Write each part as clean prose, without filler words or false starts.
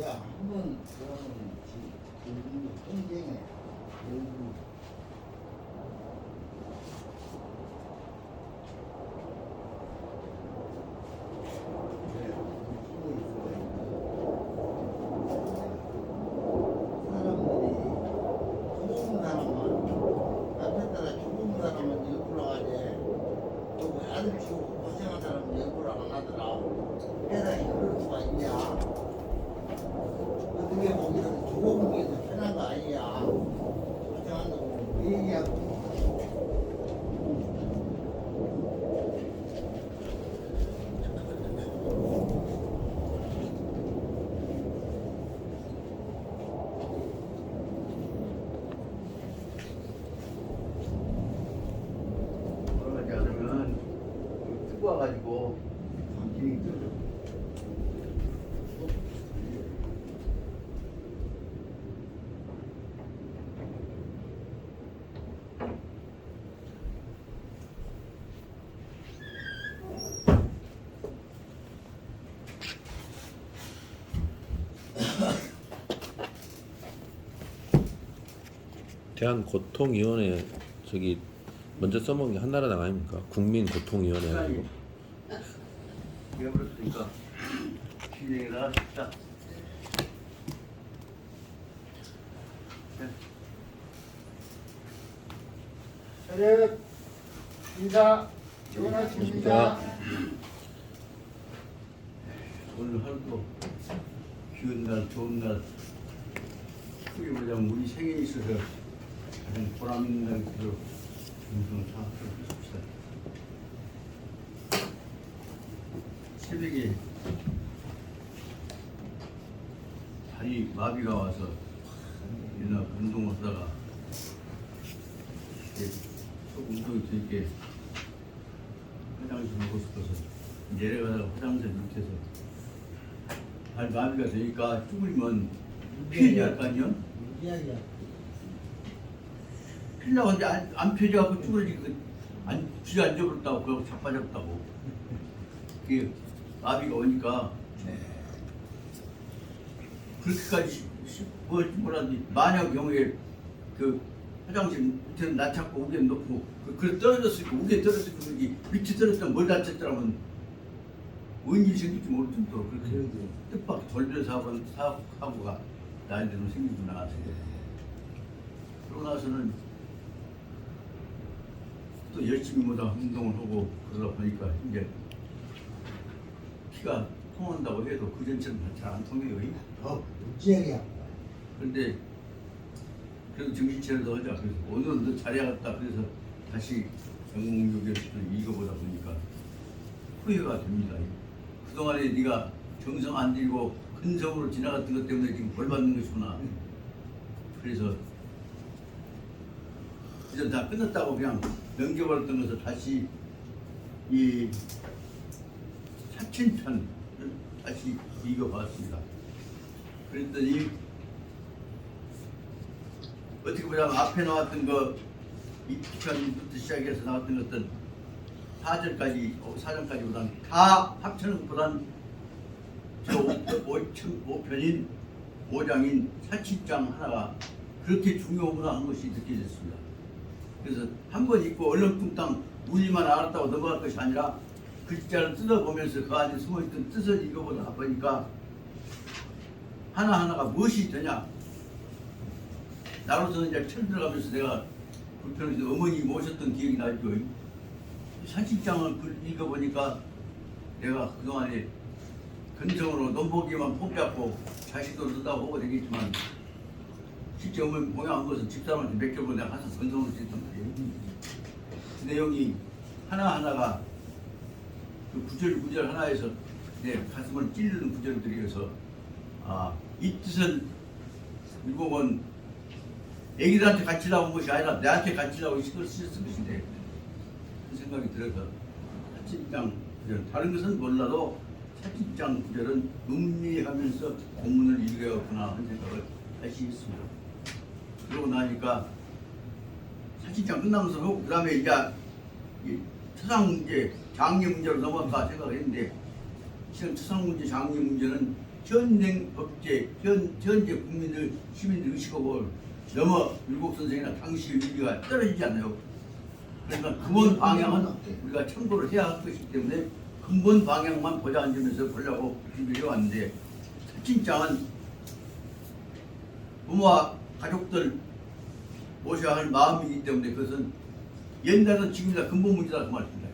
야, 한번 그러면 지금 경쟁에 결국 그래, 쓰고 있어야 사람들이 좋은 사람만 남편 따라 좋은 사람은 일부러 하지 또 아들 키우고 고생한 사람은 일부러 안 하더라. 세상에 그럴 수가 있냐? 어떻게 보면 좋은 게 더 편한 거 아니야. 고생한다고 얘기하고. 그러지 않으면 뜨거 와가지고 감정이 들어. 대한고통위원회 저기 먼저 써먹은 게 한나라당 아닙니까? 국민고통위원회 아니고. 이어버렸으니까 진행을 하십시다. 차렷 인사 지원하십니다. 오늘 하루도 귀한 날, 좋은 날, 크게 보자면 우리 생일이 있어서 가장 보람 있는 날로 정성 사업을 해줍시다. 새벽에 다리 마비가 와서 일어나 운동을 하다가 속 운동이 되게 화장실 가고 싶어서 내려가다가 화장실 밑에서 발 마비가 되니까 쭈그리면 피해야 할 거 아니야? 이야기야. 피려고 하는데 안 펴져갖고 쭈그러지고 쥐가 안 접었다고 그러고 자빠졌다고. 그게 마비가 오니까 그렇게까지 뭐라든지 만약 경우에 그 화장실 밑에는 낮췄고 우기는 높고 그래 떨어졌으니까 우기에 떨어졌으니까 그러지 밑에 떨어졌다면 뭘 다쳤더라면 원인이 생길지 모를 정도로 그렇게 뜻밖의 돌변 사고가 나이대로 생기구나. 그러고 나서는 또 열심히 뭐다 운동을 하고 그러다 보니까 이제 피가 통한다고 해도 그 전처럼 잘 안 통해요. 이야기야. 그런데 그래도 정신 차려서 하자. 그래서 오늘은 너 잘해야겠다. 그래서 다시 영웅교계를 읽어보다 보니까 후회가 됩니다. 그동안에 네가 정성 안 들이고 근성으로 지나갔던 것 때문에 지금 벌 받는 것이구나. 그래서 이제 다 끝났다고 그냥 넘겨버렸던 것을 다시 이 사친편을 다시 읽어봤습니다. 그랬더니 어떻게 보자면 앞에 나왔던 거 2편부터 시작해서 나왔던 것들 4절까지보다는 다 합치는 것보다는 저 5편인 5장인 사치장 하나가 그렇게 중요하구나 하는 것이 느껴졌습니다. 그래서 한 번 읽고 얼렁뚱땅 우리만 알았다고 넘어갈 것이 아니라 글자를 뜯어보면서 그 안에 숨어있던 뜻을 읽어보다 보니까 하나하나가 무엇이 되냐. 나로서는 이제 철 들어가면서 내가 불편해서 어머니 모셨던 기억이 나죠. 사진장을 읽어보니까 내가 그동안에 근성으로 논보기만 뽑잡고 자식도 넣다고 보고 되겠지만 실제 어머니 모양한 것은 집사람한테 맡겨보고 내가 항상 근성으로 했단 말이에요. 그 내용이 하나하나가 그 구절 하나에서 내 가슴을 찔르는 구절들이어서 이 뜻은 미국은 애기들한테 가르치려고 온 것이 아니라 내한테 가르치려고 시도를 쓰셨을 것인데 그 생각이 들어서 사진장 구절 다른 것은 몰라도 사진장 구절은 음미하면서 본문을 읽어야겠구나 하는 생각을 다시 했습니다. 그러고 나니까 사진장 끝나면서 하고 그 다음에 이제 초상 문제 장례 문제로 넘어갈까 생각을 했는데 지금 초상 문제 장례 문제는 현행 법제, 현재 국민들, 시민들 의식하고 너무 율곡 선생이나 당시 의지가 떨어지지 않나요? 그러니까 근본 방향은 우리가 참고를 해야 할 것이기 때문에 근본 방향만 보자 앉으면서 보려고 준비해 왔는데 사진장은 부모와 가족들 모셔야 할 마음이기 때문에 그것은 옛날은 지금이나 근본 문제다 그 말입니다.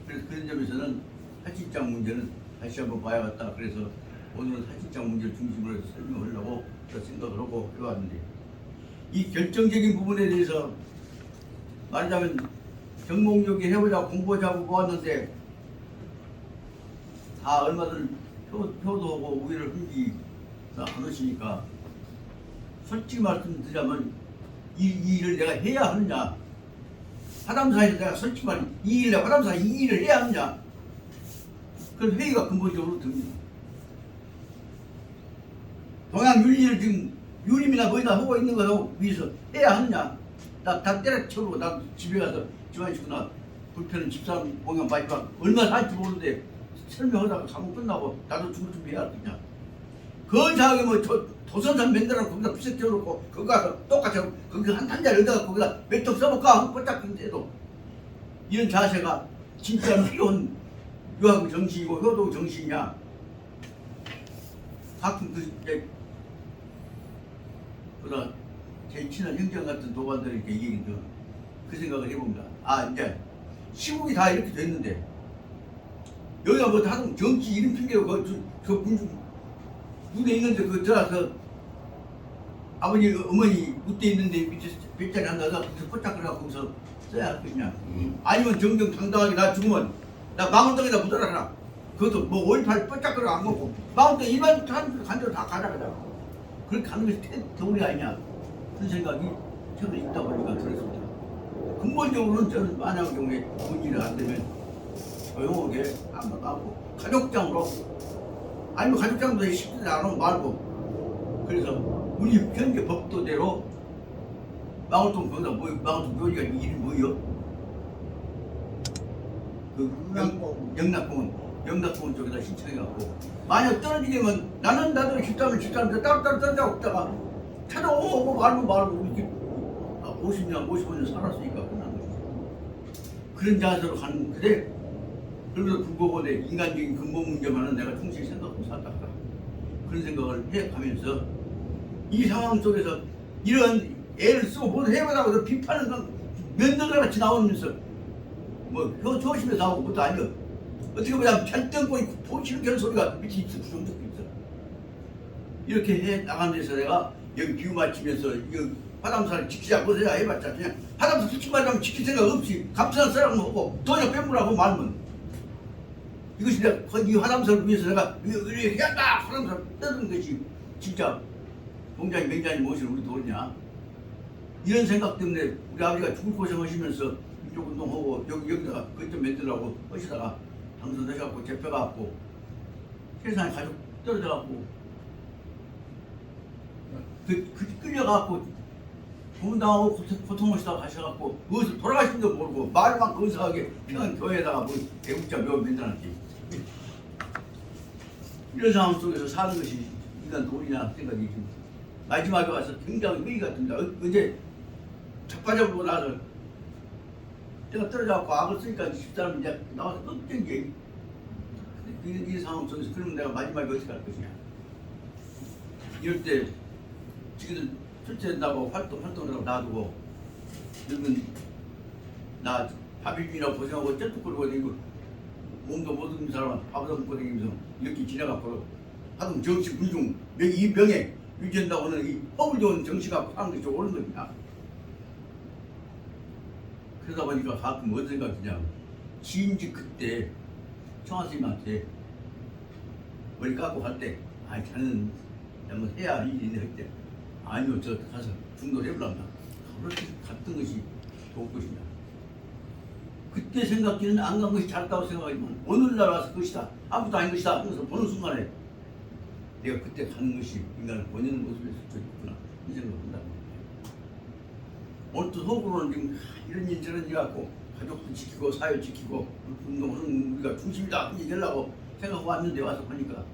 그래서 그런 점에서는 사진장 문제는 다시 한번 봐야겠다. 그래서 오늘은 사진장 문제를 중심으로 해서 설명하려고 생각을 하고 해왔는데 이 결정적인 부분에 대해서 말하자면 정몽여기 해보자 공부하자고 모았는데 다 얼마들 효도하고 우위를 흔기 하시니까 솔직히 말씀드리자면 이 일을 내가 해야 하느냐 화담사에서 내가 솔직히 말해 이 일을 내가 화담사에 이 일을 해야 하느냐 그런 회의가 근본적으로 듭니다. 동양윤리를 지금 유림이나 뭐이나 하고 있는 거라고 위해서 해야 하느냐 다 때려쳐고 나 집에 가서 집안에 죽거나 불편한 집사람 공연 마지막 얼마 살지 모르는데 설명하다가 사무 끝나고 나도 죽을 준비해야 하겠냐 건사하게 뭐 도선산 맨들하고 거기다 부set 띄워놓고 거기 가서 똑같이 거기 한 자리 얻어가 거기다 몇 통 써볼까 하고 뻗짝근데도 이런 자세가 진짜 필요한 유학 정신이고 효도 정신이냐 가끔 그러다 제 친한 형제랑 같은 도반들이 이렇게 얘기했는데 그 생각을 해봅니다. 아 이제 시국이 다 이렇게 됐는데 여기가 뭐 하도 정치 이름 핑계로 그 무대 있는데 그 들어서 아버지 어머니 무대 있는데 밑에 뱃자리 앉아서 거기서 뻗짝거려서 거기서 써야 할 것이냐 아니면 정정당당하게 나 죽으면 나 망원동에다 묻어라 그것도 뭐 5.18 뻗짝거려 안 먹고 망원동 일반 간대로 다 가져가자 그렇게 하는 것이 도리 아니냐 그런 생각이 최근에 있다 보니까 들었습니다. 근본적으로는 저는 만약 경우에 문제를 안 되면 조용하게 아무도 하고 가족장으로 아니면 가족장도 시키지 않으면 말고 그래서 우리 현재 법도대로 망원동 거기다 뭐 망원동 교리가 이름이 뭐요? 그 영락공원 쪽에다 신청해갖고 만약 떨어지면 나는 나도 집사람들 따로따로 떨어져갖다가 찾아오고 말고 이렇게 50년 55년 살았으니까 끝난 거죠. 그런 자세로 가는 그래 그러면서 불구하고 내 인간적인 근본 문제만은 내가 충실히 생각하고 살다 그런 생각을 해가면서 이 상황 속에서 이런 애를 쓰고 모두 해보자고 비판은 면도같이 나오면서 뭐 조심해서 하고 그것도 아니요 어떻게 보자면 절대권이 보시는 그런 소리가 밑에 있어 부정적도 있어 이렇게 해 나가는 데서 내가 여기 비유 맞추면서 이거 화담사를 지키자 그래야 해봤자 그냥 화담사 솔직히 말하면 지킬 생각 없이 감사한 사람 하고 돈을 빼물라고 말면 이것이 내가 이 화담사를 위해서 내가 이렇게 해야다 화담사를 떠드는 것이 진짜 공장이 맹장이 무엇이 우리 돈이냐 이런 생각 때문에 우리 아버지가 죽을 고생하시면서 민족 운동하고 여기다가 그것 좀 만들라고 하시다가 당선되셔갖고 잡혀갖고 세상에 가족 떨어져갖고 끌려갖고 고문당하고 고통하시다가 가셔갖고 어디서 돌아가신지도 모르고 말만 근사하게 평안 교회에다가 뭐 대국자 묘 만들어놨지 이런 상황 속에서 사는 것이 인간 도리냐 생각이 듭니다. 마지막에 와서 굉장히 회의가 듭니다. 언제 자빠져보고 나서 내가 떨어져갖고 악을 쓰니까 집사람이 이제 나와서 끔찍이 이 상황 속에서 그러면 내가 마지막에 어떻게 할 것이냐 이럴 때 지금 출제된다고 활동을 하고 놔두고 그러면 나 밥이라고 고생하고 쩔뚝거리고 다니고 몸도 못 얻는 사람은 밥도 먹고 다니면서 이렇게 지나가고 하여튼 정치 군중 이 명예 유지한다고 하는 이 허물 좋은 정치가 하는 것이 옳은 겁니다. 그러다 보니까 가끔 어떤 생각이냐 지인지 그때 청아스님한테 머리 깎고 갈 때 아 자는 한번 해야 할 일이 있네 할때 아니요 저 가서 중도를 해보란다 그렇게 갔던 것이 좋을 것이냐 그때 생각지는 안 간 것이 잘했다고 생각하지만 오늘날 와서 그것이다 아무것도 아닌 것이다 하면서 보는 순간에 내가 그때 가는 것이 인간을 본연의 모습에서 있구나 이 생각을 한다. 오늘 또 속으로는 지금 이런 일 저런 일 갖고 가족도 지키고 사회 지키고 운동하는 우리가 중심이다 얘기하려고 생각하고 왔는데 와서 보니까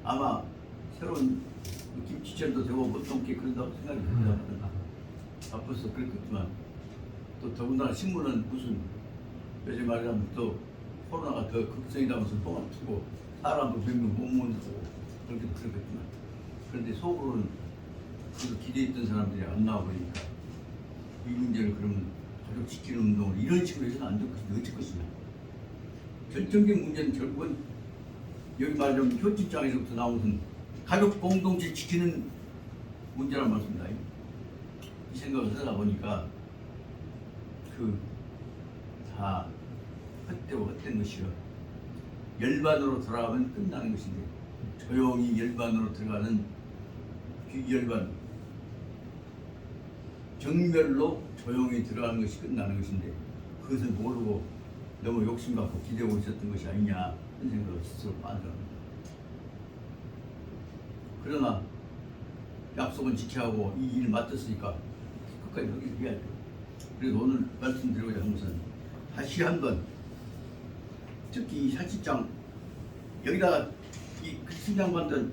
아마 새로운 김치전도 되고 보통 게 그런다고 생각이 듭니다. 바빠서 그렇겠지만 또 더군다나 신문은 무슨 요새 말하면 또 코로나가 더 극성이라면서 뻥을 트고 사람도 몇명 못 모는다고 그렇게 그렇겠지만 그런데 속으로는 그래도 기대했던 사람들이 안 나와버리니까 이 문제를 그러면 가족 지키는 운동을 이런 식으로 해서는 안 될 것인데 어쩔 것이냐. 결정적인 문제는 결국은 여기 말하자면 효진장에서부터 나오는 가족 공동체 지키는 문제란 말씀입니다. 이 생각을 하다 보니까 다 헛되고 헛된 것이요. 열반으로 돌아가면 끝나는 것인데 조용히 열반으로 들어가는 열반 정멸로 조용히 들어가는 것이 끝나는 것인데 그것을 모르고 너무 욕심갖고 기대고 있었던 것이 아니냐 그런 생각을 스스로 만들어갑니다. 그러나 약속은 지켜야 하고 이 일을 맡았으니까 끝까지 여기서 해야죠. 그래서 오늘 말씀드리고자 하는 것은 다시 한번 특히 이 사치장 여기다가 이 신장관들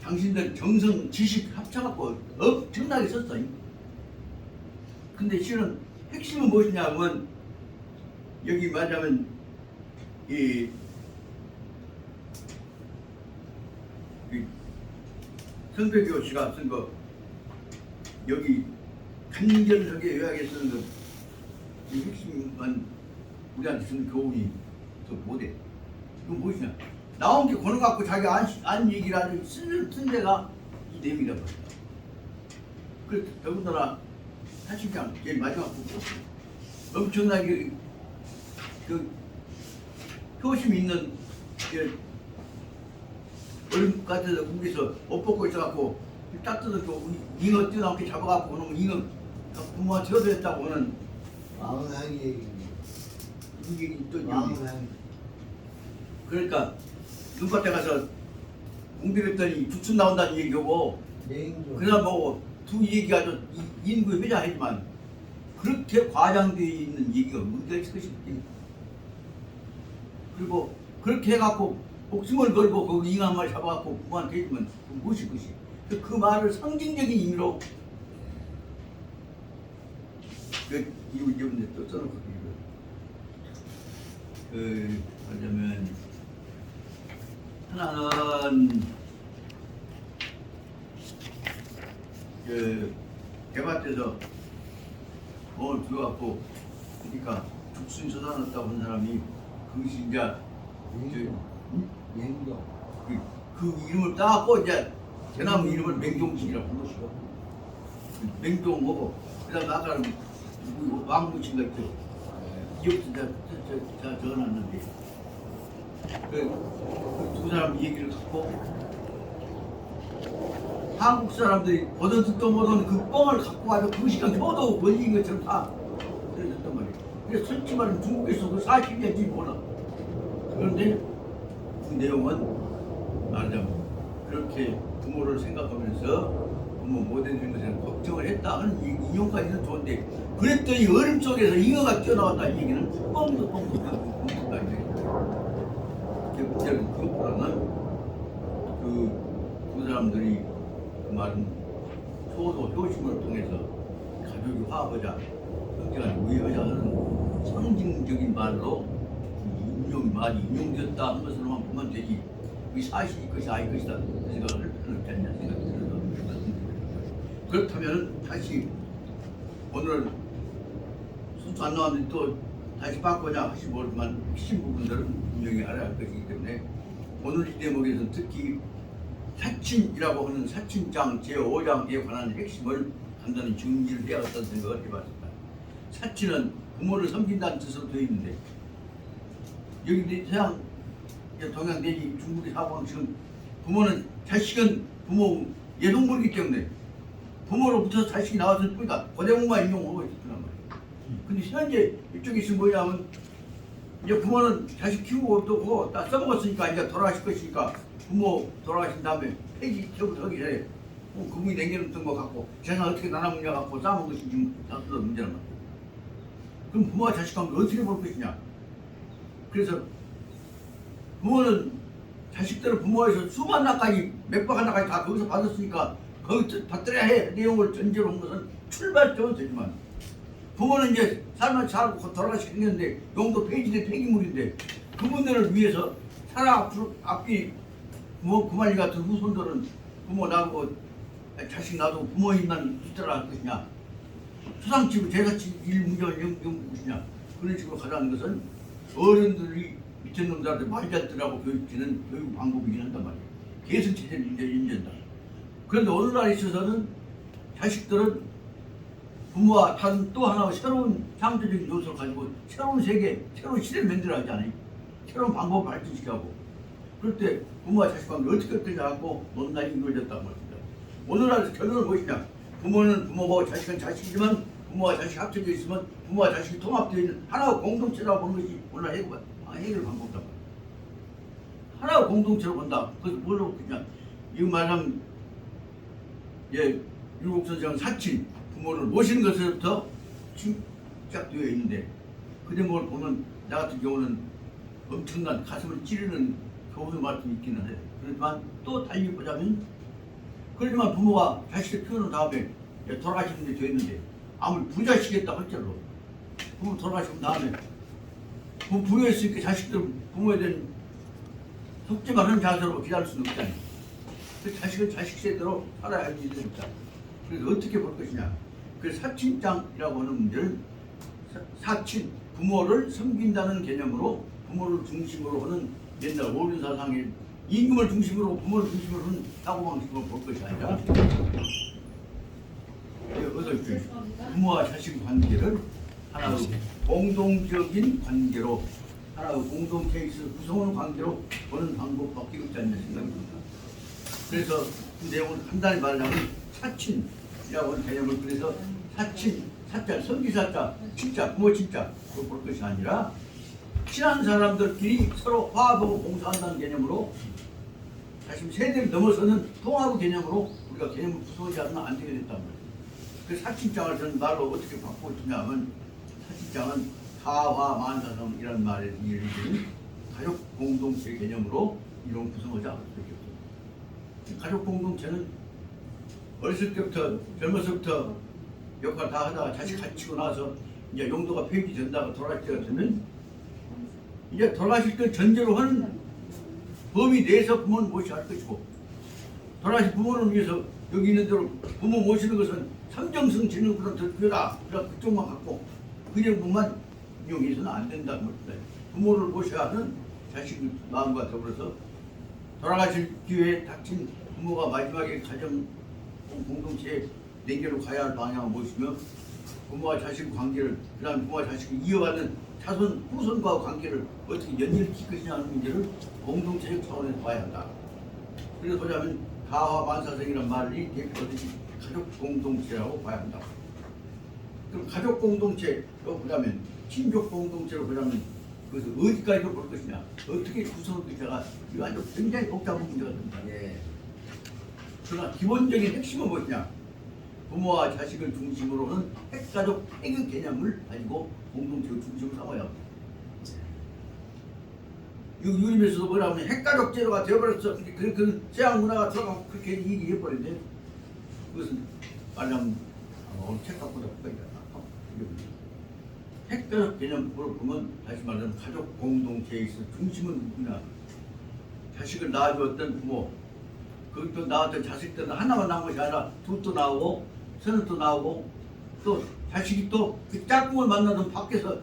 당신들 정성 지식 합쳐갖고 엄청나게 썼어요. 근데 실은 핵심은 무엇이냐 하면 여기 말하자면 이 성백교 씨가 쓴 거 여기 간절하게 요약해 쓰는 거 이 핵심만 우리한테 주는 교훈이 더 못해. 이건 무엇이냐? 나온 게 권을 갖고 자기 안 얘기를 하는 쓴 데가 이 내용이라고 합니다. 그래서 더군다나 사실상 제일 마지막 부분 엄청나게 그 효심 있는 얼음 같은 국에서 옷 벗고 있어갖고 딱 뜯어서 잉어 뛰어나오게 잡아갖고 그러면 잉어 부모가 태워드렸다고 하는 왕상이 얘기입니다. 이게 또 여기 왕상. 그러니까 눈밭에 가서 공비했더니 주춘 나온다는 얘기고 냉정. 그냥 뭐두 얘기가 좀 인구 회자하지만 그렇게 과장되어 있는 얘기가 문제가 있을 것이 없지. 그리고 그렇게 해갖고 목숨을 걸고 그 잉어 한 마리 잡아갖고 부모한테 해주면 무엇일 것이. 그 말을 상징적인 의미로 이분들 또 써놓고 하자면 하나는 대밭에서 뭘 들어갖고 그러니까 죽순 쏟아놨다고 한 사람이 그것이 이제 냉정. 그 이름을 따갖고 이제 대나무 이름을 맹종식이라고 불렀어. 맹종하고 그다음 아까는 왕무친가 있죠. 기억도 다 적어놨는데 그 두 사람 얘기를 갖고 한국 사람들이 보던 듣도 못하는 그 뻥을 갖고 와서 그 시간 효도 권리인 것처럼 다 그랬단 말이에요. 그래서 솔직히 말하면 중국에서 그 40년쯤 몰라. 그런데 그 내용은 말하자면 그렇게 부모를 생각하면서 부모 못해주는 것에 걱정을 했다 하는 인용까지는 좋은데 그랬더니 얼음 속에서 잉어가 뛰어나왔다는 얘기는 뻥도 뻥도 문제는 그것보다는 그 사람들이 그 말은 효도 효심을 통해서 가족이 화합하자 형제간에 우애하자 하는 상징적인 말로 말이 인용되었다 하는 것으로만 보면 되지 그게 사실이 것이 아닐 것이다 생각을 할 필요는 없지 않냐 생각이 들어서 그렇다면 다시 오늘 순서 안 나왔는데 또 다시 바꾸자 하시 모르지만 핵심 부분들은 분명히 알아야 할 것이기 때문에 오늘 이 대목에서는 특히 사친이라고 하는 사친장 제5장에 관한 핵심을 간단히 정리를 해야겠다는 생각을 해봤습니다. 사친은 부모를 섬긴다는 뜻으로 되어 있는데 여기 서양 동양 내지 중국의 사고는 지금 부모는 자식은 부모 예동물이기 때문에 부모로부터 자식이 나왔을 뿐이다. 고대목만 인용하고 있었단 말이에요. 근데 현재 이쪽에서 뭐냐면 이제 부모는 자식 키우고 또 다 써먹었으니까 이제 돌아가실 것이니까 부모 돌아가신 다음에 폐지 처분 하기 전에 그분이 남겨놓던 거 갖고 재산 어떻게 나눠먹냐 갖고 싸먹은 것이 지금 다수도 문제란 말이에요. 그럼 부모와 자식 관계 어떻게 볼 것이냐. 그래서 부모는 자식들은 부모에서 수만 나까지 몇백 하나까지 다 거기서 받았으니까 거기 받들어야 해 내용을 전제로 한 것은 출발점은 되지만 부모는 이제 살만 살고 돌아가시게 생겼는데 용도 폐지된 폐기물인데 그분들을 위해서 살아 앞뒤 부모 그만이 같은 후손들은 부모 놔두고 자식 놔두고 부모 입만 붙들어 할 것이냐 초상치고 제사치 일 문제를 연구 것이냐 그런 식으로 가자는 것은 어른들이 밑에 놈들한테 말잘들하고 교육지는 교육 방법이긴 한단 말이에요. 계승체제를 인정한다. 그런데 오늘날에 있어서는 자식들은 부모와 다른 또 하나의 새로운 창조적인 요소를 가지고 새로운 세계, 새로운 시대를 만들어 하지 않아요. 새로운 방법을 발전시켜고 그럴 때 부모와 자식 관계를 어떻게 잡고 논란이 이루어졌다는 말입니다. 오늘날 결론은 무엇이냐? 부모는 부모고 자식은 자식이지만 부모와 자식이 합쳐져 있으면 부모와 자식이 통합되어 있는 하나의 공동체라고 보는 것이 오늘날 해결 방법이다. 하나의 공동체로 본다. 그래서 뭘로 그냥 이거 말하면 율곡 선생은 사친 부모를 모시는 것에서부터 시작되어 있는데 그 대목을 보면 나 같은 경우는 엄청난 가슴을 찌르는 교훈의 말씀이 있기는 해요. 그렇지만 또 달리 보자면 그렇지만 부모가 자식을 키우는 다음에 돌아가시는 게 되었는데 아무리 부자시겠다 할지라도 부모 돌아가시고 다음에 부유했으니까 자식들은 부모에 대한 속지만 하는 자세로 기다릴 수는 없잖아요. 그 자식은 자식 세대로 살아야 할 일이 있다. 그래서 어떻게 볼 것이냐. 그 사친장이라고 하는 문제는 사친, 부모를 섬긴다는 개념으로 부모를 중심으로 하는 옛날 오륜사상의 임금을 중심으로 부모를 중심으로 하는 사고방식으로 볼 것이 아니라 부모와 자식 관계를 하나의 공동적인 관계로 하나의 공동체에 있어 구성하는 관계로 보는 방법밖에 없지 않냐 생각합니다. 그래서 그 내용을 간단히 말하자면 사친이라고 하는 개념을 그래서 사친, 사자, 성기사자, 친자, 부모 친자로 볼 것이 아니라 친한 사람들끼리 서로 화합하고 봉사한다는 개념으로 다시 세대를 넘어서는 통합의 개념으로 우리가 개념을 구성하지 않으면 안 되게 됐단 말이에요. 그 사친장을 저는 말로 어떻게 바꾸고 있냐면 사친장은 사화만사성이라는 말에 이르는 가족 공동체 개념으로 이런 구성하지 않을 수밖에 없어요. 가족 공동체는 어렸을 때부터 젊었을 역할 다 하다가 자식 갖추고 나서 이제 용도가 폐기된다고 돌아갈 때가 되면 이제 돌아가실 때 전제로 하는 범위 내에서 부모는 모셔야 할 것이고 돌아가신 부모를 위해서 여기 있는 대로 부모 모시는 것은 삼정성 지는 그런 덕표다. 그런 그쪽만 갖고 그 정도만 이용해서는 안 된다는 겁니다. 부모를 모셔야 하는 자식의 마음과 더불어서 돌아가실 기회에 닥친 부모가 마지막에 가정 공동체에 내게로 가야 할 방향을 모시며 부모와 자식 관계를 그 다음 부모와 자식을 이어가는 자손 후손과 관계를 어떻게 연결시킬 것이냐 하는 문제를 공동체적 차원에서 봐야 한다. 그래서 보자면 다화만사성이라는 말이 대표하듯이 가족 공동체라고 봐야 한다. 그럼 가족 공동체로 보자면 친족 공동체로 보자면 그것을 어디까지로 볼 것이냐 어떻게 구성할 것이냐가 이거 아주 굉장히 복잡한 문제가 됩니다. 그러나 기본적인 핵심은 무엇이냐 부모와 자식을 중심으로는 핵가족 핵의 개념을 가지고 공동체의 중심을 삼아야 합니다. 유림에서도 뭐라면 핵가족 제도가 되어버렸어. 그 서양 문화가 들어가고 그렇게 얘기해버렸는데 그것은 말하면 오늘 책 갖고 잡고 핵가족 개념으로 보면 다시 말하면 가족 공동체에 있어 중심은 누구냐 자식을 낳아주었던 부모 그것도 낳았던 자식들은 하나만 낳은 것이 아니라 둘도 나오고 서른도 나오고 또 자식이 또 그 짝꿍을 만나던 밖에서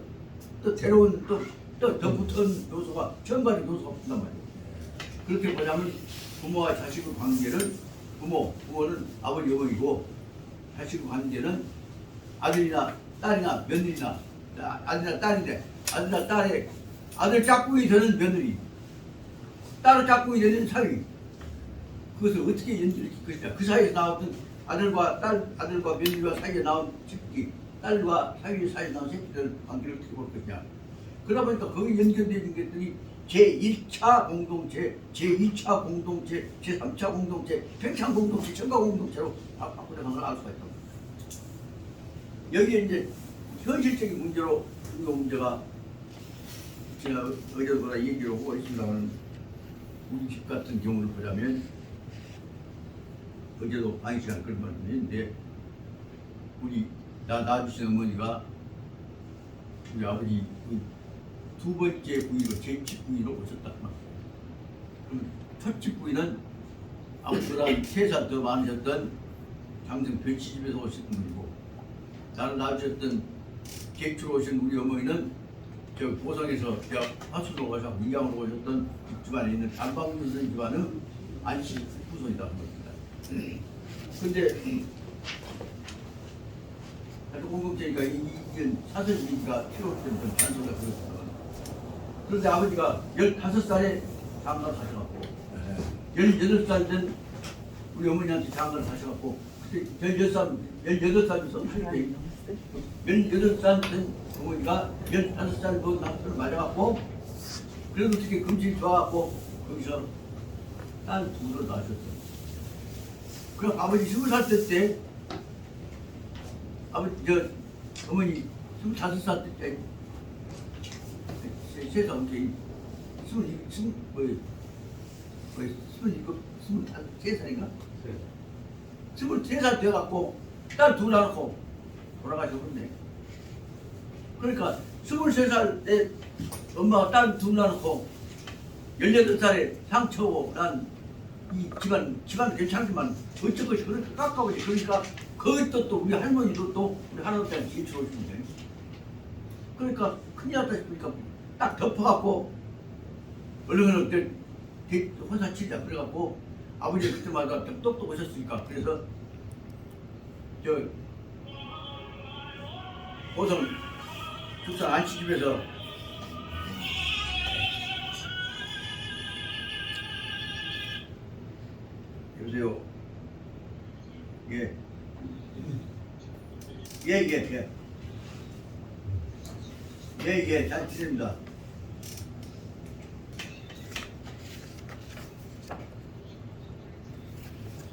또 새로운 또 덧붙은 요소가 전반의 요소가 붙단 말이에요. 그렇게 보자면 부모와 자식의 관계를 부모는 아버지 어머니고 자식의 관계는 아들이나 딸이나 며느리나 아들이나 딸인데 아들이나 딸의 아들 짝꿍이 되는 며느리 딸의 짝꿍이 되는 사위 그것을 어떻게 연결시킬 것이냐 그 사이에서 나왔던 아들과 며느리와 사이에 나온 새끼 딸과 사위 사이에 나온 새끼들 관계를 어떻게 볼 것이냐 그러다 보니까 거기 연결되는 것들이 제1차 공동체, 제2차 공동체, 제3차 공동체, 팽창 공동체, 첨가 공동체로 바꾸려는 걸 알 수가 있다. 여기에 이제 현실적인 문제로 중요 문제가 제가 어제보다 얘기를 하고 있습니다만 우리 집 같은 경우를 보자면 어제도 많이 시간 그런 말씀인데 우리 나 낳아주신 어머니가 우리 아버지 그 두 번째 부인으로 제 집부인으로 오셨다. 그럼 첫 집부인은 아버지보다 3살 더 많으셨던 장성 별치집에서 오신 분이고 나를 낳아주셨던 객주로 오신 우리 어머니는 저 고성에서 대학 화수로 오셔서 인강으로 오셨던 집안에 있는 단방문선 집안의 안씨 후손이다 합니다. 근데 하여튼 공동체니까 이게 사설이니까 필요할 때는 단소가 그렇거든. 그런데 아버지가 15살에 장가를 가셔갖고 18살 된 우리 어머니한테 장가를 가셔갖고 그때 18살부터 18살 된 어머니가 15살 그 남편을 맞아갖고 그래도 어떻게 금실이 좋아갖고 거기서 딸 둘을 낳으셨어요. 그럼 아버지 20살 때 아버지 어머니 25살 때 세상 게 23살인가? 23살 돼갖고 딸 둘 낳고 돌아가셨는데 그러니까 23살 때 엄마가 딸 둘 낳고 18살에 상처고 난 이 집안 괜찮지만 어쩔 것이 그렇게 깎아오지. 그러니까 그것도 또 우리 할머니도 또 우리 할아버지한테 제출 오시는데 그러니까 큰일 났다 싶으니까 딱 덮어갖고 얼른 혼사 치자 그래갖고 아버지 그때마다 똑똑 오셨으니까 그래서 저 고성 축산 안치집에서 여보세요. 예. 잘 지냅니다.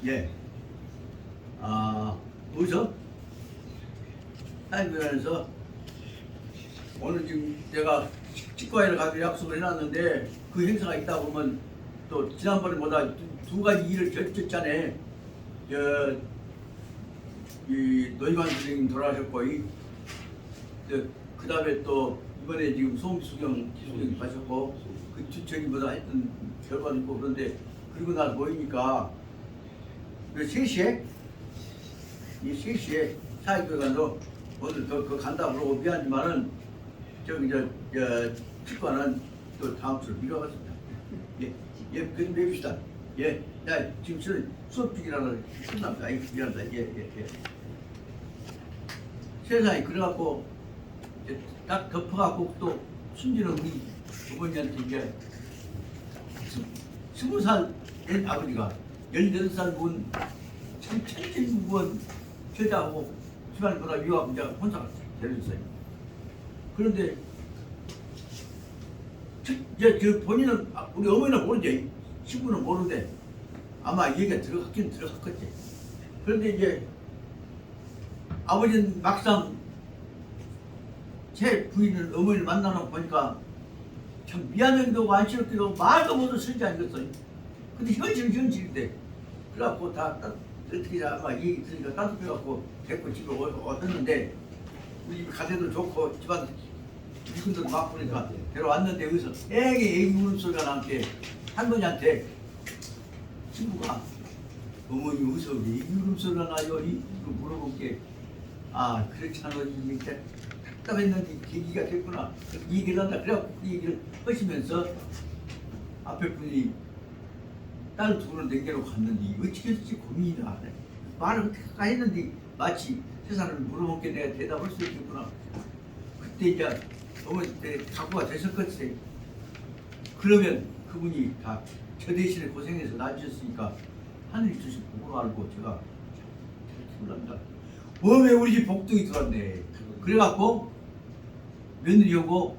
예. 어디서? 사인교회에서 오늘 지금 제가 치과에를 가기로 약속을 해놨는데 그 행사가 있다 보면 또 지난번에보다 두 가지 일을 결정했잖아요. 이 노희관 선생님 돌아가셨고 그 다음에 또 이번에 지금 송수경 기수님 가셨고 그 저기보다 하여튼 결과도 있고 그런데 그리고 나서 모이니까 그 3시에 이 3시에 사회교회관으로 오늘 그 간다고 그러고 미안하지만은 저기 치과는 또 다음 주로 미뤄갔습니다. 그럼 뵙시다. 야, 지금 수업 중이라서 끝납니다. 미안합니다. 세상에 그래갖고 딱 덮어갖고 또 순진한 우리 어머니한테 이제 20살 된 아버지가 18살 분 참 천진무구한 처자하고 집안보다 위하고 이제 혼자 데려줬어요. 그런데 저 본인은 우리 어머니는 모르지, 친구는 모르는데 아마 얘기가 들어갔긴 들어갔겠지. 그런데 이제 아버지는 막상 제 부인을 어머니를 만나고 보니까 참 미안하기도 하고 안쓰럽기도 하고 말도 못할 소리지 아니겠어요. 근데 현실인데 그래갖고 다 어떻게 아마 얘기 들으니까 따뜻해갖고 데리고 집에 왔는데 우리 집 가세도 좋고 집안 일꾼들도 막 보니까 데려왔는데 여기서 애기 울음소리가 나한테 할머니한테 친구가 어머니 어디서 왜 애기 울음소리가 나요? 이거 물어본 게 그렇잖아. 이게 답답했는데 계기가 됐구나. 이 얘기를 한다. 그래갖고 그 얘기를 하시면서 앞에 분이 딸 둘을 냉겨로 갔는데 어떻게 했지 고민이다. 말을 어떻게 할까 했는데 마치 세상을 물어본 게 내가 대답할 수 있겠구나. 그때 이제 어머니 때 각오가 되셨겠지. 그러면 그분이 다 저 대신에 고생해서 낳으셨으니까 하늘이 주신 복을 알고 제가 잘 키우랍니다. 몸에 우리 집 복둥이 들어왔네. 그래갖고 며느리 오고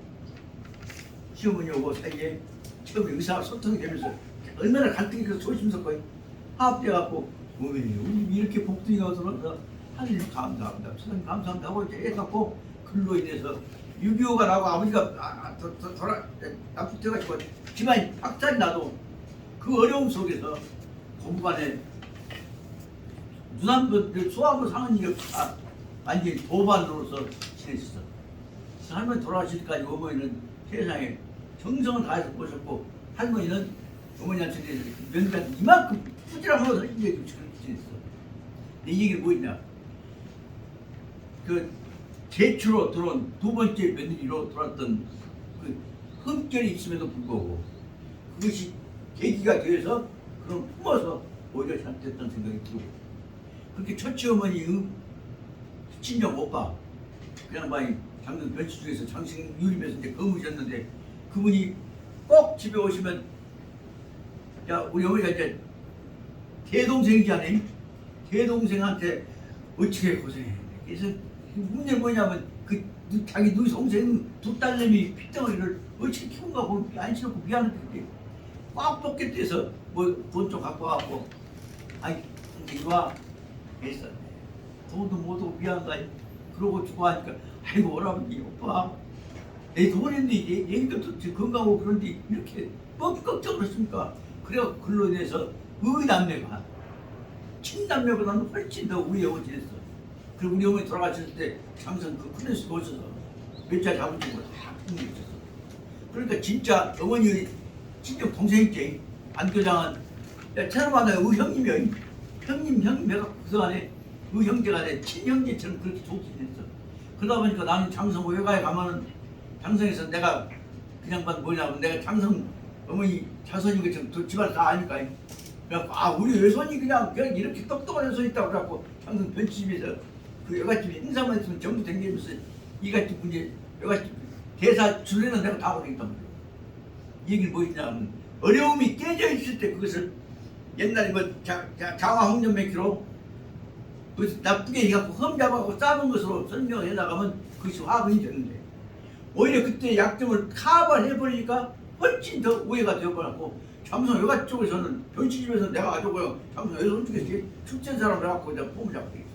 시어머니 오고 사이에 처음에 의사와 소통이 되면서 얼마나 갈등이 그래서 조심스럽고 화합돼갖고 몸에 우리 집 이렇게 복둥이가 들어와서 하늘님 감사합니다. 선생님 감사합니다 하고 이제 해갖고 그로 인해서 6.25가 나고 아버지가 납치돼가지고 집안이 박살이 나도 그 어려움 속에서 고부간에 눈한번 소화부 상한 일이 없다. 완전히 도반으로서 지냈어. 할머니 돌아가실 때까지 어머니는 세상에 정성을 다해서 모셨고 할머니는 어머니한테 며느리한테 이만큼 꾸지람하고 그렇게 지냈어. 이 얘기는 뭐였냐? 그 제추로 들어온 두 번째 며느리로 들어왔던 그 흠결이 있음에도 불구하고 그것이 계기가 되어서 그런 품어서 오히려 잘못됐다는 생각이 들고 그렇게 첫째 어머니 친정 오빠 그냥 많이 장군 변치 중에서 장생 유림에서 이제 거무셨는데 그분이 꼭 집에 오시면 야 우리 어머니가 이제 대동생이지 않니? 대동생한테 어떻게 고생해. 그래서 문제는 뭐냐면 그 자기 누이 동생 두 딸내미 핏덩어리를 어떻게 키운가 보면 안 치놓고 미안한데 꽉 뽑겠대서 뭐 돈 좀 갖고 와갖고 아니 이리 와 했어. 돈도 못 오고 미안하다 그러고 주고 하니까 아이고 오라버니 오빠 내 돈인데 얘기도 건강하고 그런데 이렇게 뻑뻑적으로 했습니까? 그래갖고 글로 인해서 의남매가 친남매보다는 훨씬 더 우애하고 지냈어. 그리고 우리 어머니 돌아가셨을 때 장성 그 큰데서 오셔서 몇 자 잡으시고 다 있었어. 그러니까 진짜 어머니 친정 동생이지 안교장은 야 천하마다 의형님이야. 형님 해갖고 그동안에 의형제가 돼 친형제처럼 그렇게 좋게 지냈어. 그러다 보니까 나는 장성 외가에 가면은 장성에서 내가 그냥 봐 뭐냐면 내가 장성 어머니 자손인 것처럼 집안을 다 아니까 그래갖고 아 우리 외손이 그냥 이렇게 똑똑한 외손 있다고 그래갖고 장성 변치집에서 그 외갓집 행사만 있으면 전부 댕기면서 이갓집 이제 외갓집 대사 줄에는 내가 다 오겠단 말이야. 이 얘기는 뭐였냐면 어려움이 깨져 있을 때 그것을 옛날에 뭐 장화 홍련 맥기로 나쁘게 얘기하고 험잡아고 싸는 것으로 설명해 나가면 그것이 화근이 되는데 오히려 그때 약점을 커버를 해버리니까 훨씬 더 우회가 되어버렸고 장성 외가 쪽에서는 변치집에서 내가 가지고요 장성 외손 쪽에서 축제한 사람을 해갖고 내가 폼을 잡고 있어.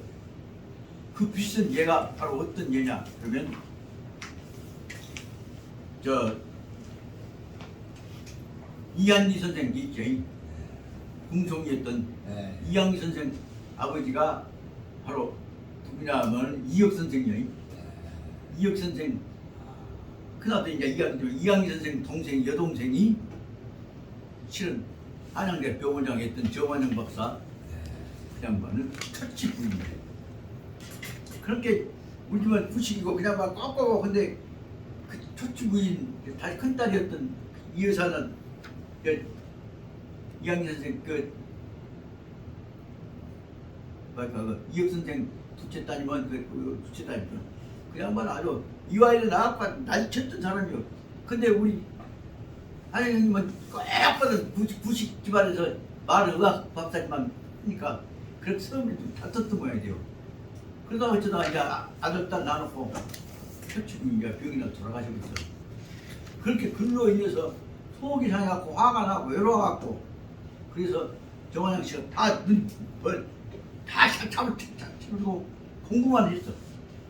그 비슷한 예가 바로 어떤 예냐 그러면 저 이한리 선생 있죠. 궁송이었던 네. 이한리 선생 아버지가 바로 누구냐 하면 이혁 선생이요. 이혁 선생 큰아들 이제 이한리 선생 동생 여동생이 실은 한양대 병원장에 있던 정환영 박사 그 양반은 첫째 부인이에요. 그렇게 우리 집은 부식이고 그냥 막 꺾어고 근데 그 첫째 부인 다시 큰 딸이었던 이 여사는 이한리 선생 이혁 선생 둘째 딸이면 둘째 딸이죠. 그 양반은 아주 이화일에 나갖고 날쳤던 사람이요. 근데 우리 한양님은 꽉 부식 집안에서 말을 의학 박사님만 하니까 그렇게 처음에 좀 다퉜던 모양이에요. 그러다가 어쩌다가 이제 아들 딸 나놓고 첫째분이 이제 병이나 돌아가시고 있어. 그렇게 글로 인해서 속이 상해갖고 화가 나고 외로워갖고 그래서 정환영 씨가 다 참고 공부만 했어.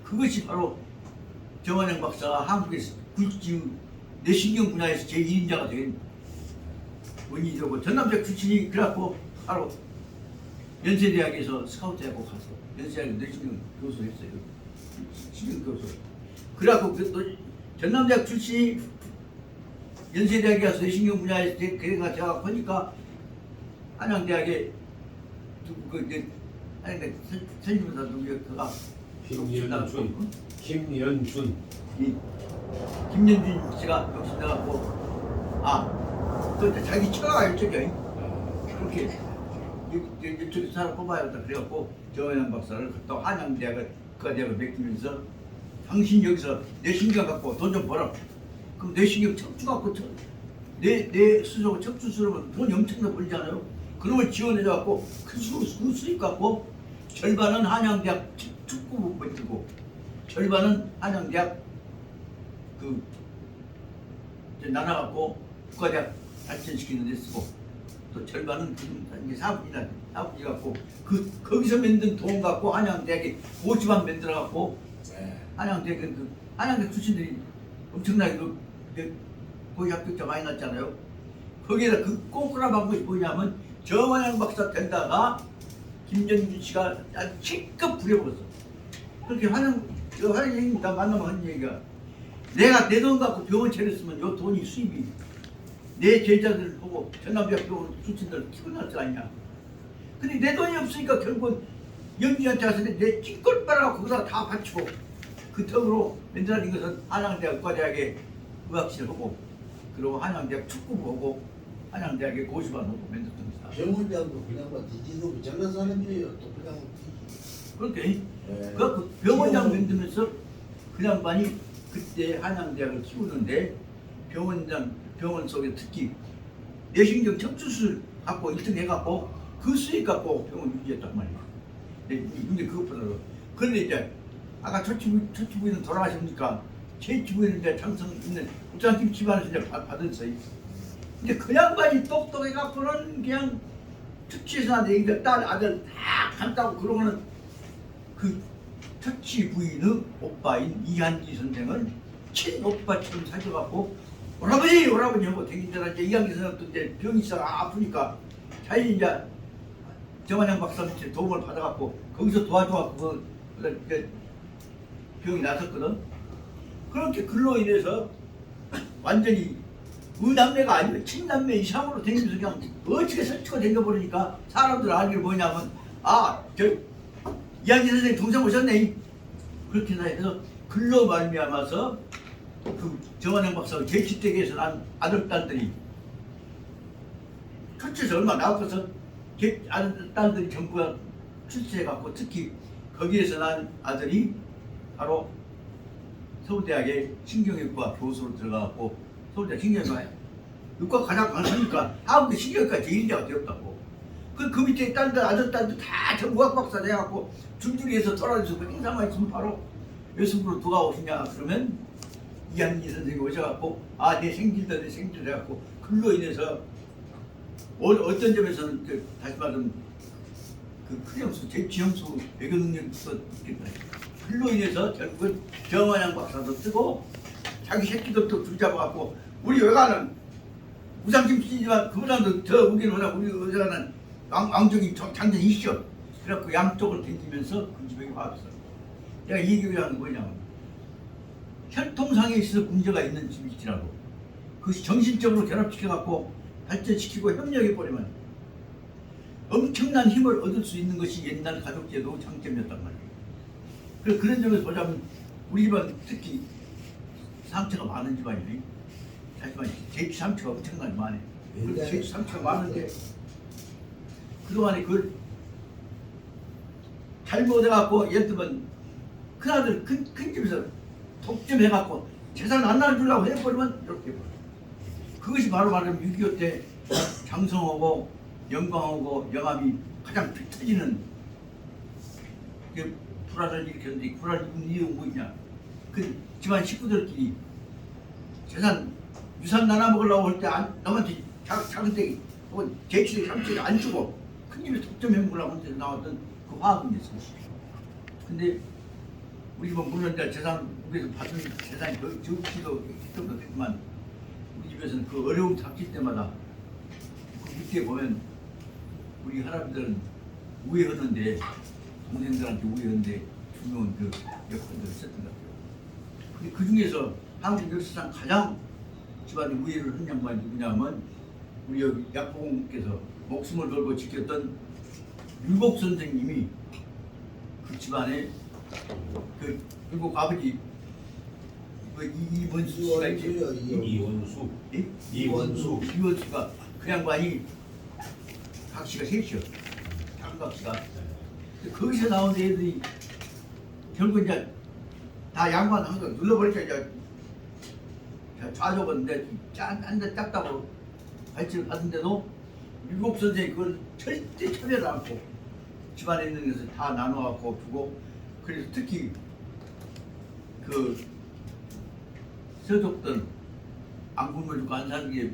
그것이 바로 정환영 박사가 한국에서 뇌신경 분야에서 제1인자가 된 원인이 되고 전남대 출신이 그래갖고 바로 연세대학에서 스카우트하고 가서 연세대학에 뇌신경 교수 했어요. 신경 교수. 그래갖고 전남대학 출신이 연세대학에 가서 뇌신경 분야에서 그래가 제가 보니까 한양대학에 한양대 설립사 누구가 김연준 김연준 씨가 역시 나갔고 또 자기 처가가 이쪽이야. 그렇게 이쪽에 사람 뽑아야겠다 그래갖고 정환영 박사를 또 한양대학을 그 대학을 맡기면서 당신 여기서 뇌신경 갖고 돈 좀 벌어. 그럼 뇌신경 척추 갖고 내 수소 척추 수술하면 돈 엄청나게 벌잖아요. 그놈을 지원해줘갖고 그 수입 갖고 절반은 한양대학 축구부 맡기고 절반은 한양대학 나눠갖고 국가대학 발전시키는 데 쓰고 또 절반은 이제 사분이나 사분이 갖고 거기서 만든 돈 갖고 한양대학에 고지방 만들어갖고 한양대학 한양대 출신들이 엄청나게 고위 합격자 많이 났잖아요. 거기에다 그 꼬꾸라한 것이 뭐냐면 정원영 박사 된다가 김정준 씨가 아주 실컷 부려버렸어. 그렇게 화장님 다 만나면 하는 얘기가 내가 내 돈 갖고 병원 차렸으면 요 돈이 수입이 내 제자들 보고 전남대학병원 수친들 키워날 줄 아니냐. 근데 내 돈이 없으니까 결국은 연주한테 가서 내 찌꺼를 빨아갖고 거기다 다 바치고 그 덕으로 맨날 이것은 한양대학 의과대학에 의학실 하고 그리고 한양대학 축구부 하고 한양대학에 고시반 하고 맨날 듭니다. 병원장도 그냥 뭐 뒤지도 잘난 사람이에요. 또 그냥 그렇게 네. 그 병원장 만들면서 그 양반이 그때 한양대학을 키우는데 병원 속에 특히 내신경 척추술 갖고 1등 해갖고 그 수익 갖고 병원 유지했단 말이에요. 근데 그것보다도 그런데 이제 아까 처치부인은 돌아가십니까? 제 주부인은 이제 장성 있는 우장김 집안에서 이제 받았어요. 근데 그 양반이 똑똑해갖고는 그냥 처치에서 내 딸 아들 다 간다고 그러고는 그 처치 부인의 오빠인 이한기 선생을 친오빠처럼 사줘갖고 오라버니 하고 댕긴다라 이제 이한기 선생도 이제 병이 있어 아프니까 자기 이제 정한영 박사 밑에 도움을 받아갖고 거기서 도와줘갖고 그 병이 나섰거든. 그렇게 글로 인해서 완전히 의남매가 아니고 친남매 이상으로 댕기면서 그냥 어떻게 설치고 댕겨버리니까 사람들 알기를 뭐냐면 저 이한기 선생님 동생 오셨네. 그렇게 해서 글로 말미암아서 그 정한영 박사가 제치댁에서 난 아들 딸들이 첫째에서 얼마 나왔어서 아들 딸들이 전부가 출세해갖고 특히 거기에서 난 아들이 바로 서울대학에 신경외과 교수로 들어가갖고 서울대 신경외과 가장 강하니까 한국의 신경외과 제1자가 되었다고. 그 밑에 딸들 아들 딸들 다 전부 의학박사 돼갖고 줄줄이 해서 돌아다니면서 그 행사만 있으면 바로 외숙으로 누가 오시냐 그러면 이한기 선생님이 오셔갖고 내 생길다 해갖고 그로 인해서 어떤 점에서는 다시 말하면 그 크령수 제지형수 외교 능력도 있겠다. 그로 인해서 결국은 정한영 박사도 뜨고 자기 새끼들도 줄 잡아갖고 우리 외가는 우상김 씨지만 그보다도 더 우기는 하나 우리 의사는 왕족이 장전이시죠. 그래갖고 양쪽을 댕기면서 그 집에 와봤어. 내가 이 얘기를 하는 게 뭐냐면 혈통상에 있어서 문제가 있는 집이지라고 그것이 정신적으로 결합시켜갖고 발전시키고 협력해버리면 엄청난 힘을 얻을 수 있는 것이 옛날 가족제도 장점이었단 말이에요. 그런 점에서 보자면 우리 집안 특히 상처가 많은 집안이니 하지만 제주 상처가 엄청나게 많아요. 제주 상처가 많은데 그동안에 그걸 잘못해갖고 예를 들면 큰아들 큰 집에서 독점해갖고 재산 안 나눠주려고 해버리면 이렇게 해버려. 그것이 바로 말하면 6.25 때 장성호고 영광호고 영암이 가장 피 터지는 불화를 일으켰는데 불화를 일으킨 이유가 뭐냐. 그 집안 식구들끼리 재산 유산 나눠 먹으려고 할 때 남한테 작은 댁이 혹은 제치를 삼치를 안 주고 큰 집에 독점해 먹으려고 할 때 나왔던 그 화합이 있었어요. 근데 우리 집은 물론 이제 재산 우리에서 받은 재산이 적지도 했던 거겠지만 우리 집에서는 그 어려움 닥칠 때마다 그 밑에 보면 우리 할아버지들은 우애하는데 동생들한테 우애하는데 중요한 그 역할들을 했었던 것 같아요. 근데 그 중에서 한국 역사상 가장 집안에 우애를 한 양반이 누구냐면 우리 여기 약봉께서 목숨을 걸고 지켰던 율곡 선생님이 그 집안에 그 율곡 아버지 이원수 씨가 있죠. 이원수가 그 양반이 각시가 셋이요. 작은 각시가. 거기서 나온 애들이 결국 이제 다 양반 한 거 눌러버리니까 이제 좌족은 짠데 짰다고 발치를 받은데도 율곡 선생이 그걸 절대 차별을 않고 집안에 있는 것을 다 나눠갖고 주고 그래서 특히 그 서족들 안 굶어주고 안 사는 게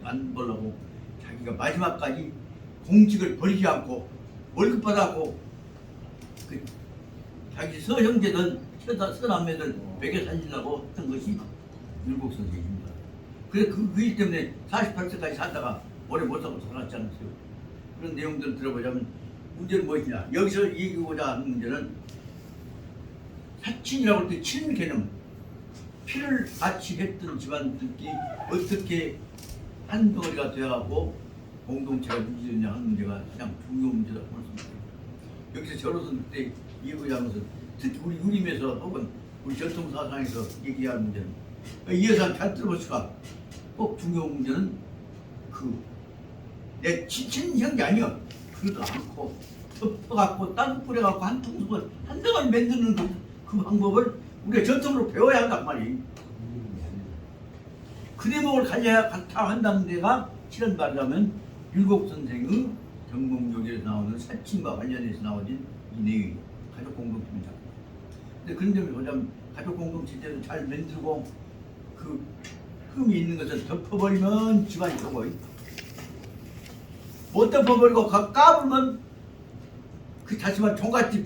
안 벌라고 자기가 마지막까지 공직을 버리지 않고 월급 받아갖고 그 자기 서형제들 서남매들 먹여 살리려고 했던 것이 율곡 선생입니다. 그래 그 일 때문에 48세까지 살다가 오래 못 살고 살았지 않았어요. 그런 내용들을 들어보자면 문제는 무엇이냐? 여기서 얘기하고자 하는 문제는 사친이라고 할 때 친 개념, 피를 같이 했던 집안들이 어떻게 한 덩어리가 되어가고 공동체가 유지되냐 하는 문제가 가장 중요한 문제라고 말씀드립니다. 여기서 저로서는 그때 얘기하고자 하면서 특히 우리 유림에서 혹은 우리 전통사상에서 얘기할 문제는 이 여사는 잘 들어보시까 꼭 중요한 문제는 내 친친 게 아니야. 그러도 않고 덮어갖고 땅 뿌려갖고 한 통속을 한 덩어리 만드는 그 방법을 우리가 전통으로 배워야 한단 말이에요. 그 대목을 가져야 다 한다는 데가 실은 말하자면 율곡 선생의 정몽역에서 나오는 사친과 관련해서 나오는 이 내용이 가족 공동체입니다. 근데 그런 점을 보자면 가족 공동체를 잘 만들고 그 흠이 있는 것을 덮어버리면 집안이 되고 못 덮어버리고 까불면 그 자신만 종갓집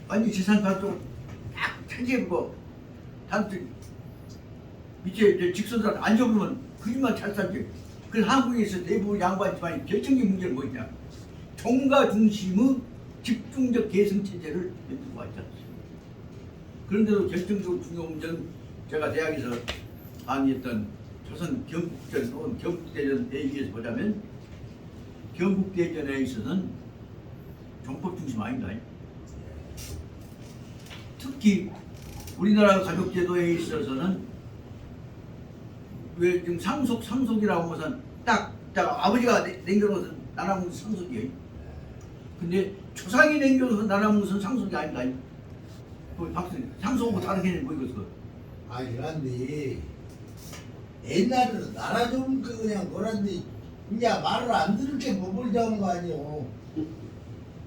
완전 재산파 쪽을 딱 차지해보고 단순 밑에 이제 직선으로 안 접으면 그 집만 잘 살지. 그래서 한국에서 대부분 양반 집안이 결정적인 문제는 뭐냐? 종가 중심의 집중적 계승체제를 만들고 왔지 않습니까? 그런데도 결정적으로 중요한 문제는 제가 대학에서 강의했던 조선 경국전 혹은 경국대전에 의해서 보자면 경국대전에 있어서는 종법 중심 아닌가? 특히 우리나라 가족제도에 있어서는 왜 지금 상속이라고 하면서 딱 아버지가 남겨놓은 나눠먹는 상속이에요. 근데 조상이 남겨놓은 나눠먹는 상속이 아닌가? 그 박사님 상속하고 다른 개념이 뭐이겠어? 아니 그런데 옛날에는 나라 좀 그냥 그런데 이제 말을 안 들을 게 법을 잡은 거 아니오.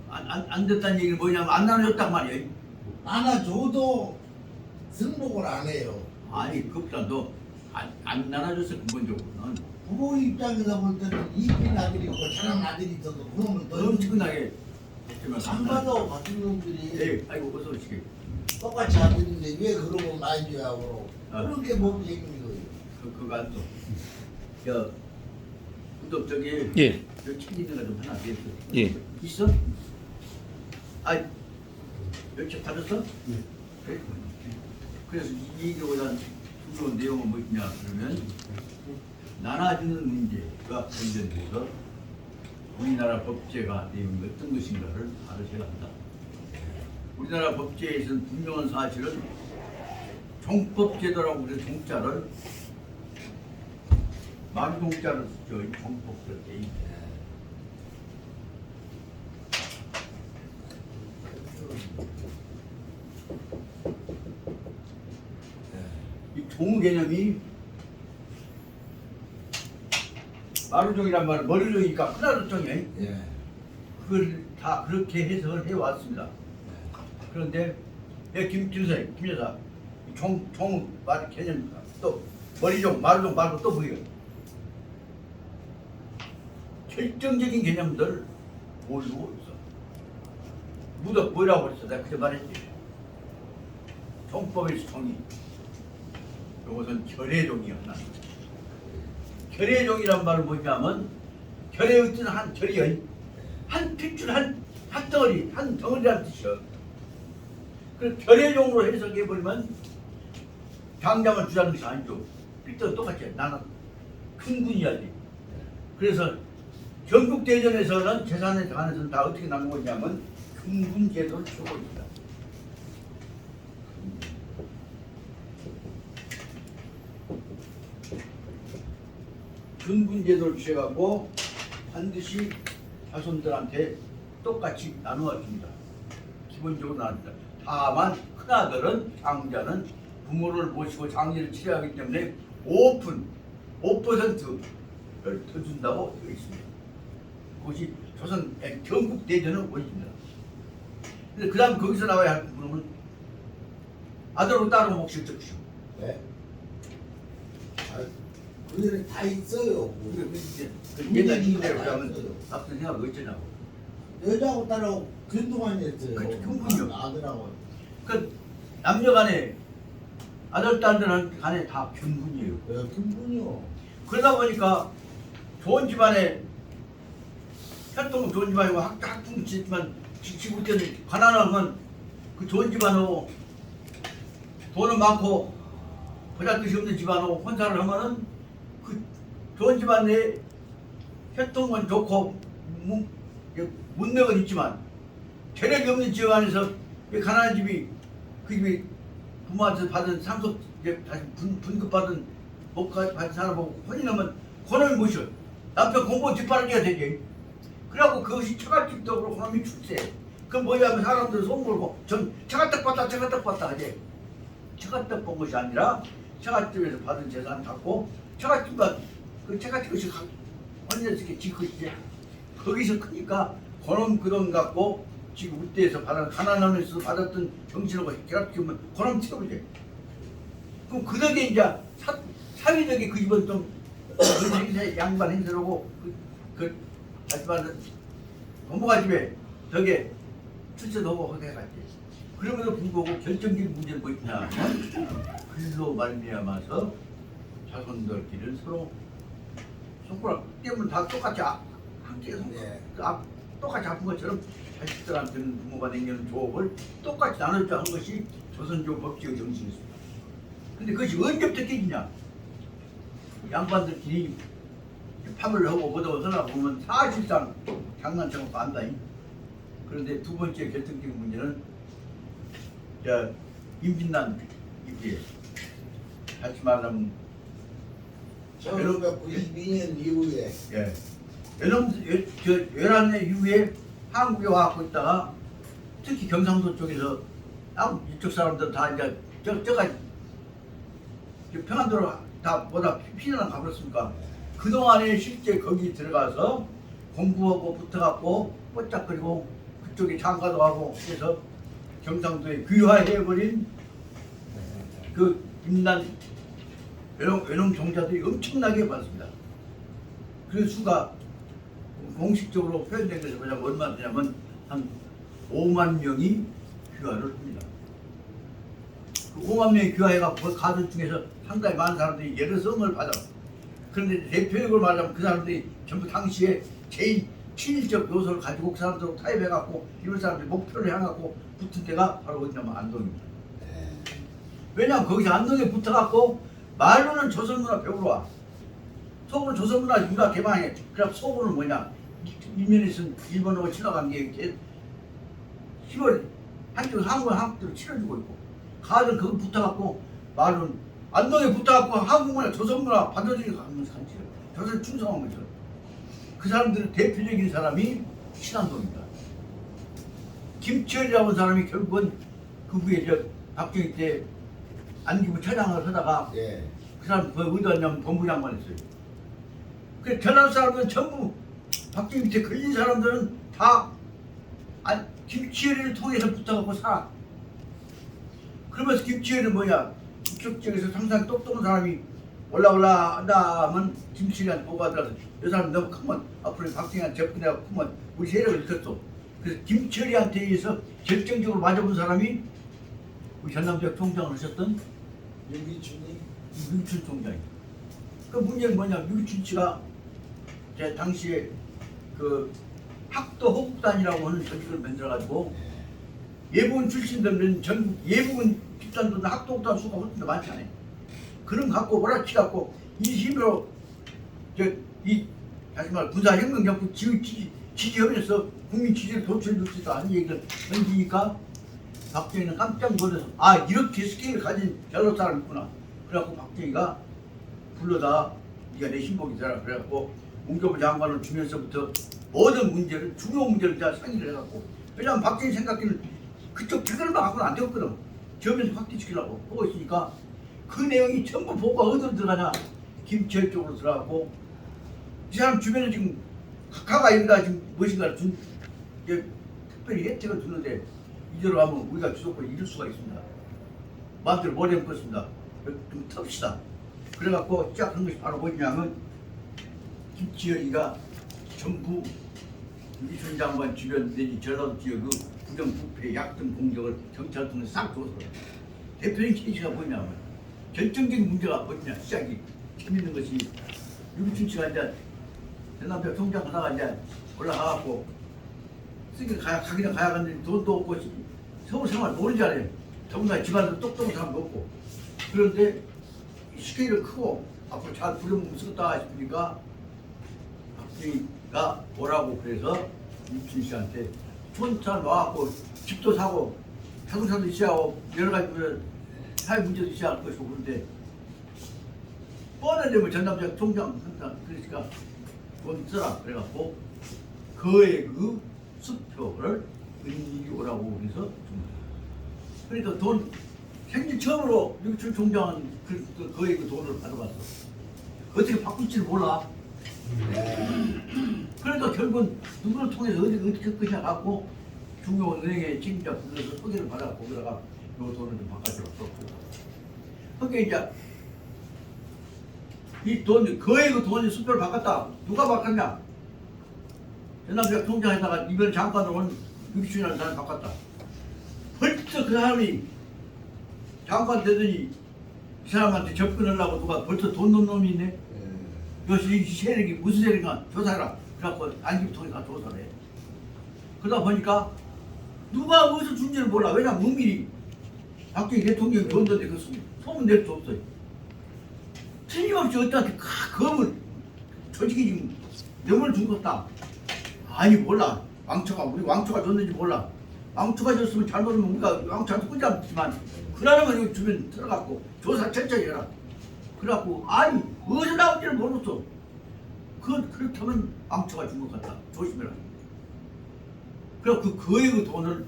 안 됐다는 얘기는 뭐냐면 안 나눠줬단 말이에요. 나눠줘도 승복을 안 해요. 아니 그것보다 너안 나눠줘서 근본적으로는 부모 입장에서 볼 때는 이쁜 아들이 있고 잘한 아들이 있어도 그놈은 더 엄청나게 안 받아 같은 놈들이 예, 아이고 어서 오시게. 똑같이 아들인데 왜 그런 거 많이 줘야 하고 그런 게 법이 생긴 거예요. 그거 안 또. 저 구독 저기 예. 저 챙기는 거 좀 하나 됐어. 예. 있어? 아, 몇책 받았어? 네. 그래. 그래서 이거에 대한 중요한 내용은 뭐냐 그러면 나눠주는 문제가 관련돼서 우리나라 법제가 내용이 어떤 것인가를 알으셔야 한다. 우리나라 법제에서는 분명한 사실은 종법제도라고 그래서 종자를 만종자를 쓰죠. 종법제도. 이 종 개념이 마루종이란 말은 머리종이니까 큰아루종이에요. 예. 그걸 다 그렇게 해석을 해왔습니다. 그런데 김 여사 종 말 개념 또 머리종 마루종 말고 또 뭐예요? 결정적인 개념들 모르고 있어. 무덕 뭐라고 그랬어? 내가 그때 말했지. 종법에서 종이 이것은 결의종이었나? 결의종이란 말은 뭐냐면 결의 어떤 한 결의의 한 핏줄 한 덩어리 한 덩어리라는 뜻이야. 그 결의종으로 해석해 버리면 당장을 주자는 것이 아니죠. 필도 똑같이 나는 큰 군이야지. 그래서 경국대전에서는 재산에 관해서는 다 어떻게 나누었냐면 큰군 제도를 쓰고 있다. 근군 제도를 취해갖고 반드시 자손들한테 똑같이 나누어 줍니다. 기본적으로 나눕니다. 다만 큰아들은 장자는 부모를 모시고 장례를 치러하기 때문에 5%를 더 준다고 되어 있습니다. 그것이 조선 경국 대전의 원리입니다. 근데 그 다음 거기서 나와야 할 부분은 아들하고 딸하고 몫을 적시오. 네? 그들은 다 있어요. 옛날 인대로 가면 앞선 생각하고 있잖아요. 여자하고 딸하고 견동안이 했어요. 그렇죠, 형군이요. 아들하고. 그 남녀간에 아들, 딸들은 간에 다 균분이에요. 김분이요. 그러다 보니까 좋은 집안에 혈통 좋은 집안이고 학종 있지만 지칠 때는 가난하면 그 좋은 집안하고 돈은 많고 보잘것이 없는 집안하고 혼사를 하면은 그 좋은 집안 내 혈통은 좋고 문명은 있지만 재력이 없는 집안에서 가난한 집이 그 집이 부모한테 받은 상속 다시 분급받은 복까지 받은 사람하고 혼인하면 그놈이 무엇이요? 남편 공부 뒷바라지가 되지. 그래갖고 그것이 처갓집적으로 그놈이 출세. 그럼 뭐냐 하면 사람들 손 걸고 전 처갓집 봤다 하지. 처갓집 본 것이 아니라 처갓집에서 받은 재산 갖고 처갓집과 그 처갓집 것이 혼인해서 지그것이지. 거기서 크니까 그놈 갖고 지금 우대에서 받은 가난하면서 받았던 정신하고 결합 키우면 그놈 튀어버리지. 그럼 그 덕에 이제 사회적인 그 집은 좀 행세 양반 행세라고 하지만 부모가 집에 덕에 출세도 하고 해갔지. 그럼에도 불구하고 결정적인 문제는 뭐냐? 글로 말미암아서 자손들끼리는 서로 손가락 때문에 다 똑같이 함께 똑같이 아픈 것처럼 자식들한테는 부모가 남기는 조업을 똑같이 나눠줘 하는 것이 조선족 법칙의 정신이었습니다. 근데 그것이 언제부터 깨지냐? 양반들끼리 팝을 하고 뭐도 하나 보면 사실상 장난처럼 안다잉. 그런데 두 번째 결정적인 문제는 임진난 이후에 다시 말하면 1992년 이후에 연안의 이후에 한국에 와갖고 있다가 특히 경상도 쪽에서 이쪽 사람들은 다 이제 저까지 평안도로 다 뭐다 피난을 가버렸습니까? 그동안에 실제 거기 들어가서 공부하고 붙어갖고 뽀짝거리고 그쪽에 장가도 하고 해서 경상도에 귀화해버린 그 임난 외놈 종자들이 엄청나게 많습니다. 그 수가 공식적으로 표현된 것이 뭐냐면 얼마나 되냐면 한 5만 명이 귀화를 합니다. 그 5만 명이 귀화해갖고 그 가족 중에서 상당히 많은 사람들이 여러 성을 받아. 그런데 대표적으로 말하자면 그 사람들이 전부 당시에 제일 친일적 요소를 가지고 그 사람들하고 타협해갖고 이런 사람들이 목표를 향하고 붙은 데가 바로 어디냐면 안동입니다. 왜냐하면 거기서 안동에 붙어갖고 말로는 조선문화 배우러 와. 속으로 조선문화 문화 개방해. 그럼 속으로는 뭐냐? 일면에서 일본하고 지나간 게 10월 한쪽 한국으로 치러주고 있고 가든 거기 붙어갖고 말은 안동에 붙어갖고 한국문화 조선문화 받아들이고 가면 산지요. 조선 충성한 거죠. 그 사람들의 대표적인 사람이 신안동입니다. 김치열이라고 하는 사람이 결국은 그 후에 박정희 때 안기부 차장을 하다가 그 사람 그 어디 왔냐면 법무장관 했어요. 그 전라도 사람들은 전부 박정희 밑에 걸린 사람들은 다 김치열이를 통해서 붙어갖고 살아. 그러면서 김치열이는 뭐냐? 이쪽 쪽에서 상당히 똑똑한 사람이 올라간다 하면 김치열이한테 보고가 들어서 이 사람 너무 크면 앞으로 박정희한테 접근해갖고 크면 우리 세력을 일으켰어. 그래서 김치열이한테 의해서 결정적으로 맞아본 사람이 우리 전남지역 총장을 하셨던 유기춘 총장이에요. 그 문제는 뭐냐? 유기춘 씨가 제 당시에 그 학도 호국단이라고 하는 조직을 만들어가지고 예부군 출신들은 전국 예부군 집단들은 학도 호국단 수가 훨씬 더 많잖아요. 그런 갖고 오락치갖고 이 힘으로 다시 말 군사혁명 정부 지지하면서 국민 지지를 도출해줄 수 있다 하는 얘기를 던지니까 박정희는 깜짝 놀라서 이렇게 스케일을 가진 여러 사람이 있구나. 그래갖고 박정희가 불러다 네가 내 신복이잖아. 그래갖고 문교부 장관을 주면서부터 모든 문제를 중요 문제를 다 상의를 해갖고 왜냐하면 박정희 생각에는 그쪽 태그를 막고는 안 되거든. 지으면서 확대시키려고 보고 있으니까 그 내용이 전부 보고가 어디로 들어가냐 김치열 쪽으로 들어가고 이 사람 주변에 지금 각하가 여기다 지금 무엇인가를 특별히 혜택을 주는데 이대로 하면 우리가 주도권을 잃을 수가 있습니다. 마음대로 머리 얹겠습니다. 좀 텁시다. 그래갖고 시작한 것이 바로 뭐냐면 김치열이가 전부 유기춘 장관 주변 내지 전라도 지역 그 부정부패 약점 공격을 경찰 통해서 싹 줘서 대표적인 케이스가 뭐냐면 결정적인 문제가 뭐냐 시작이 재밌는 것이 유기춘 씨가 이제 전남편 통장 하다가 이제 올라가갖고 쓰니까 가기는 가야겠는데 돈도 없고 서울 생활 모르잖아요. 더군다나 집안도 똑똑한 사람도 없고 그런데 스케일은 크고 앞으로 잘 부르면 쓰겠다 싶으니까 박정희가 뭐라고 그래서 유기춘 씨한테 촌산 와갖고 집도 사고 자동차도 있어야하고 여러 가지 사회 문제도 있어야 할 것이고 그런데 뻔하게 뭐 전남자 통장 한다 그러니까 돈 써라 그래갖고 그의 그 수표를 은인이 오라고 그래서 준 거예요. 그러니까 돈 생전 처음으로 유기춘 총장은 그의 그 돈을 받아봤어. 어떻게 바꿀지를 몰라. 그러니까 결국은 누구를 통해서 어떻게 것이냐 갖고 중요은행에 책임자 불러서 소개를 받아갖고 그러다가 요 돈을 좀 바꿔줬었고 그러니까 이제 이 돈, 거의 그 돈이 수표를 바꿨다. 누가 바꿨냐? 전남대학 통장에다가 이번 장관으로 온 유기춘이라는 사람이 바꿨다. 벌써 그 사람이 장관 되더니 이 사람한테 접근하려고 누가 벌써 돈 넣은 놈이 있네? 이것이 이 세력이 무슨 세력인가 조사해라. 그래갖고 안기부통에 다 조사를 해. 그러다 보니까 누가 어디서 준지를 몰라. 왜냐면 은밀히 박정희 대통령이 줬는데 그 소문 낼 수 없어요. 틀림없이 어떤 검을 조직이 지금 명을 준 것다. 아니 몰라. 우리 왕초가 줬는지 몰라. 왕초가 줬으면 잘못하면 우리가 왕초한테 꽂아붙지만 그러려면 여기 주변 들어갔고 조사 철저히 해라. 그래갖고 아니 어디서 나온지를 모르겠어. 그렇다면 왕초가 준 것 같다. 조심해라. 그래갖고 그의 그 돈을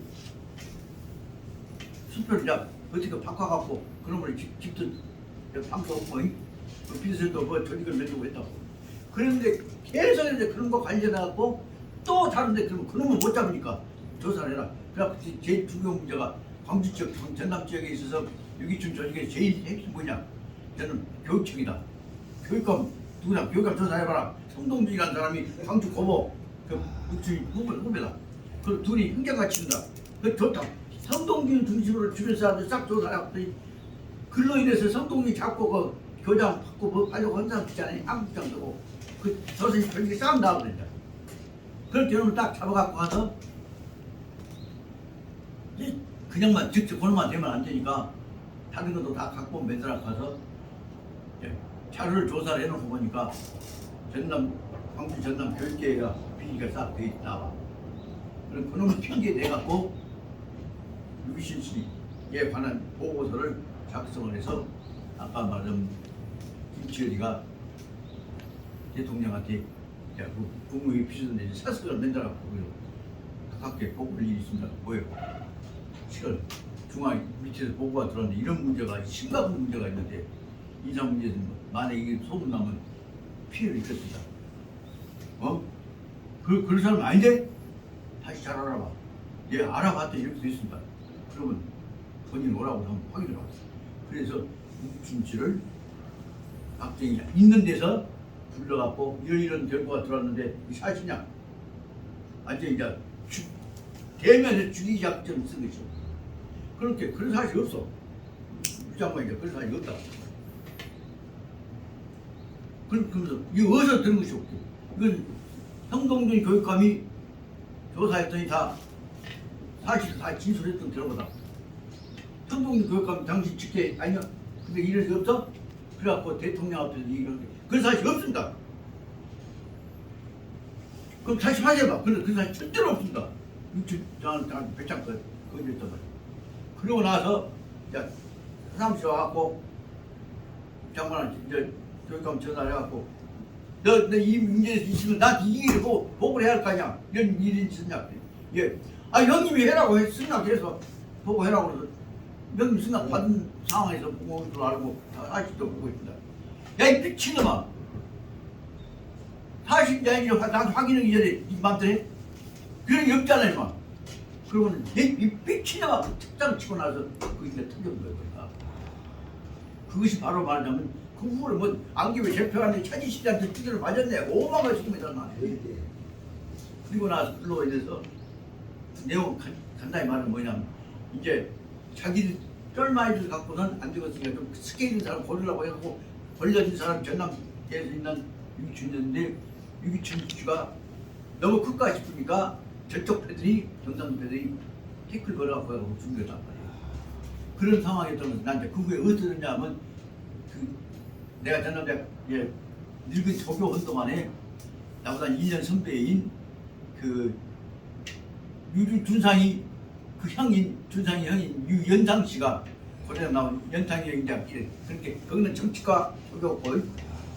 수표를 이제 어떻게 바꿔갖고 그놈을 집도 방도 없고 그 빚에도 뭐 조직을 내주고 했다고. 그런데 계속 이제 그런 거 관련해갖고 또 다른데 그러면 그놈을 못 잡으니까 조사를 해라. 그래갖고 제일 중요한 문제가 광주 지역, 전남 지역에 있어서 유기춘 조직의 제일 핵심이 뭐냐? 저는 교육청이다. 교육감 누구냐? 교육감 조사해봐라. 성동준이라는 사람이 광주 고보 그 유기춘 후배다. 그 둘이 흥정같이 친다. 그 좋다. 성동준 중심으로 주변 사람들 싹 조사해봤더니 글로 인해서 성동준이 잡고 그 교장 받고 뭐 하려고 한 사람 있잖아요. 한국장 되고 그 조선이 별게 싸움 나오거든요. 그럴 때는 딱 잡아갖고 가서 그냥만 직접 보는만 되면 안 되니까 다른 것도 다 갖고 매달아 가서 자료를 조사를 해놓고 보니까 광주 전남 교육계가 비리가 싹 돼 나와. 그럼 그놈을 핑계 대갖고 유기춘 씨에 관한 보고서를 작성을 해서 아까 말한 김치열이가 대통령한테 국무회의 비서인데 사석을 만들어갖고 가깝게 보고할 일이 있습니다. 뭐예요? 실은 중앙 밑에서 보고가 들어왔는데 이런 문제가 심각한 문제가 있는데 인상 문제는 만약에 이게 소문나면 피해를 입겠습니다. 그런 사람 아닌데? 다시 잘 알아봐. 얘 알아봤더니 이렇게 돼 있습니다. 그러면 본인 오라고 한번 확인해 봤어. 그래서 유기춘 씨를 박정희 있는 데서 불러갖고 이런 결과가 들어왔는데 이 사실이냐? 완전히 이제 대면에 죽이기 작전 쓴 것이죠. 그렇게 그런 사실이 없어. 유장관이 이제 그런 사실이 없다. 그러면서 이게 어디서 들은 것이 없고 이건 성동준 교육감이 조사했더니 다 사실 다 진술했던 들어보다. 성동준 교육감 당시 직계 아니야. 근데 이럴 수 없어? 그래갖고 대통령 앞에서 얘기한 게 그런 사실이 없습니다. 그럼 다시 확인해봐. 그런 사실 절대로 없습니다. 저한테 배짱 거짓했단 말이야. 그러고 나서 이제 사무실 와갖고 장관한테 이제 교육감 전화를 해갖고 너 이 문제에 있으면 나한테 이 일을 보고를 해야 할 거 아니야. 이런 일이 있었냐. 예. 형님이 해라고 승낙 해서 보고해라고 그래서 형님 승낙 받은 상황에서 보고한 줄 알고 아직도 보고 있습니다. 야, 이 미친놈아. 사실인지 아닌지 나한테 확인하기 전에 이 맘대로 해? 그런 게 없잖아, 임마. 그러고는 이 미친놈아 특장을 치고 나서 그게 터진 거예요. 그것이 바로 말하자면 그 후를 뭐 안기부 대표한테 천지시장한테 투기를 맞았네. 5만 원 지금이잖아. 그리고 나서 글로 인해서 내용 간단히 말하면 뭐냐면 이제 자기들 쫄마이를 갖고는 안 되겠으니까 좀 스케일 있는 사람 고르려고 해갖고 걸려진 사람 전남에서 있는 유기춘이었는데 유기춘 너무 클까 싶으니까 저쪽 패들이 경상도 패들이 태클 걸어갖고 준비했단 말이야. 그런 상황이었던 것은 난 이제 그 후에 어떻게 됐냐면 내가 전남대 늙은 조교 운동안에 나보다 1년 선배인 그 준상이 그 형인 준상이 형인 유연상 씨가 고대에 나온 연상이 형이자 그렇게 거기는 정치과 조교고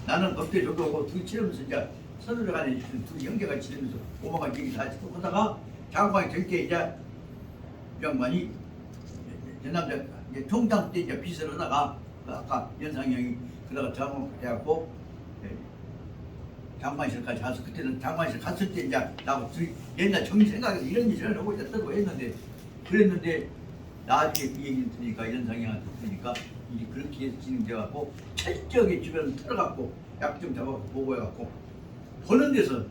나는 법대 조교고 둘이 치르면서 이제 서로를 간에 두 형제가 치르면서 오마가 얘기 다 하다가 장관이 젊게 이제 양반이 전남대 총장 때 이제 빚을 하다가 아까 연상이 형이 그러다가 장관 해갖고 장관실까지 가서 그때는 장관실 갔을 때 이제 나하고 둘이 옛날 정리 생각해서 이런 일을 하고 있었다고 했는데 그랬는데 나중에 그 얘기를 들으니까 연상이 형한테 들으니까 일이 그렇게 진행돼갖고 철저하게 주변을 털어갖고 약점 잡아갖고 보고해갖고 보는 데서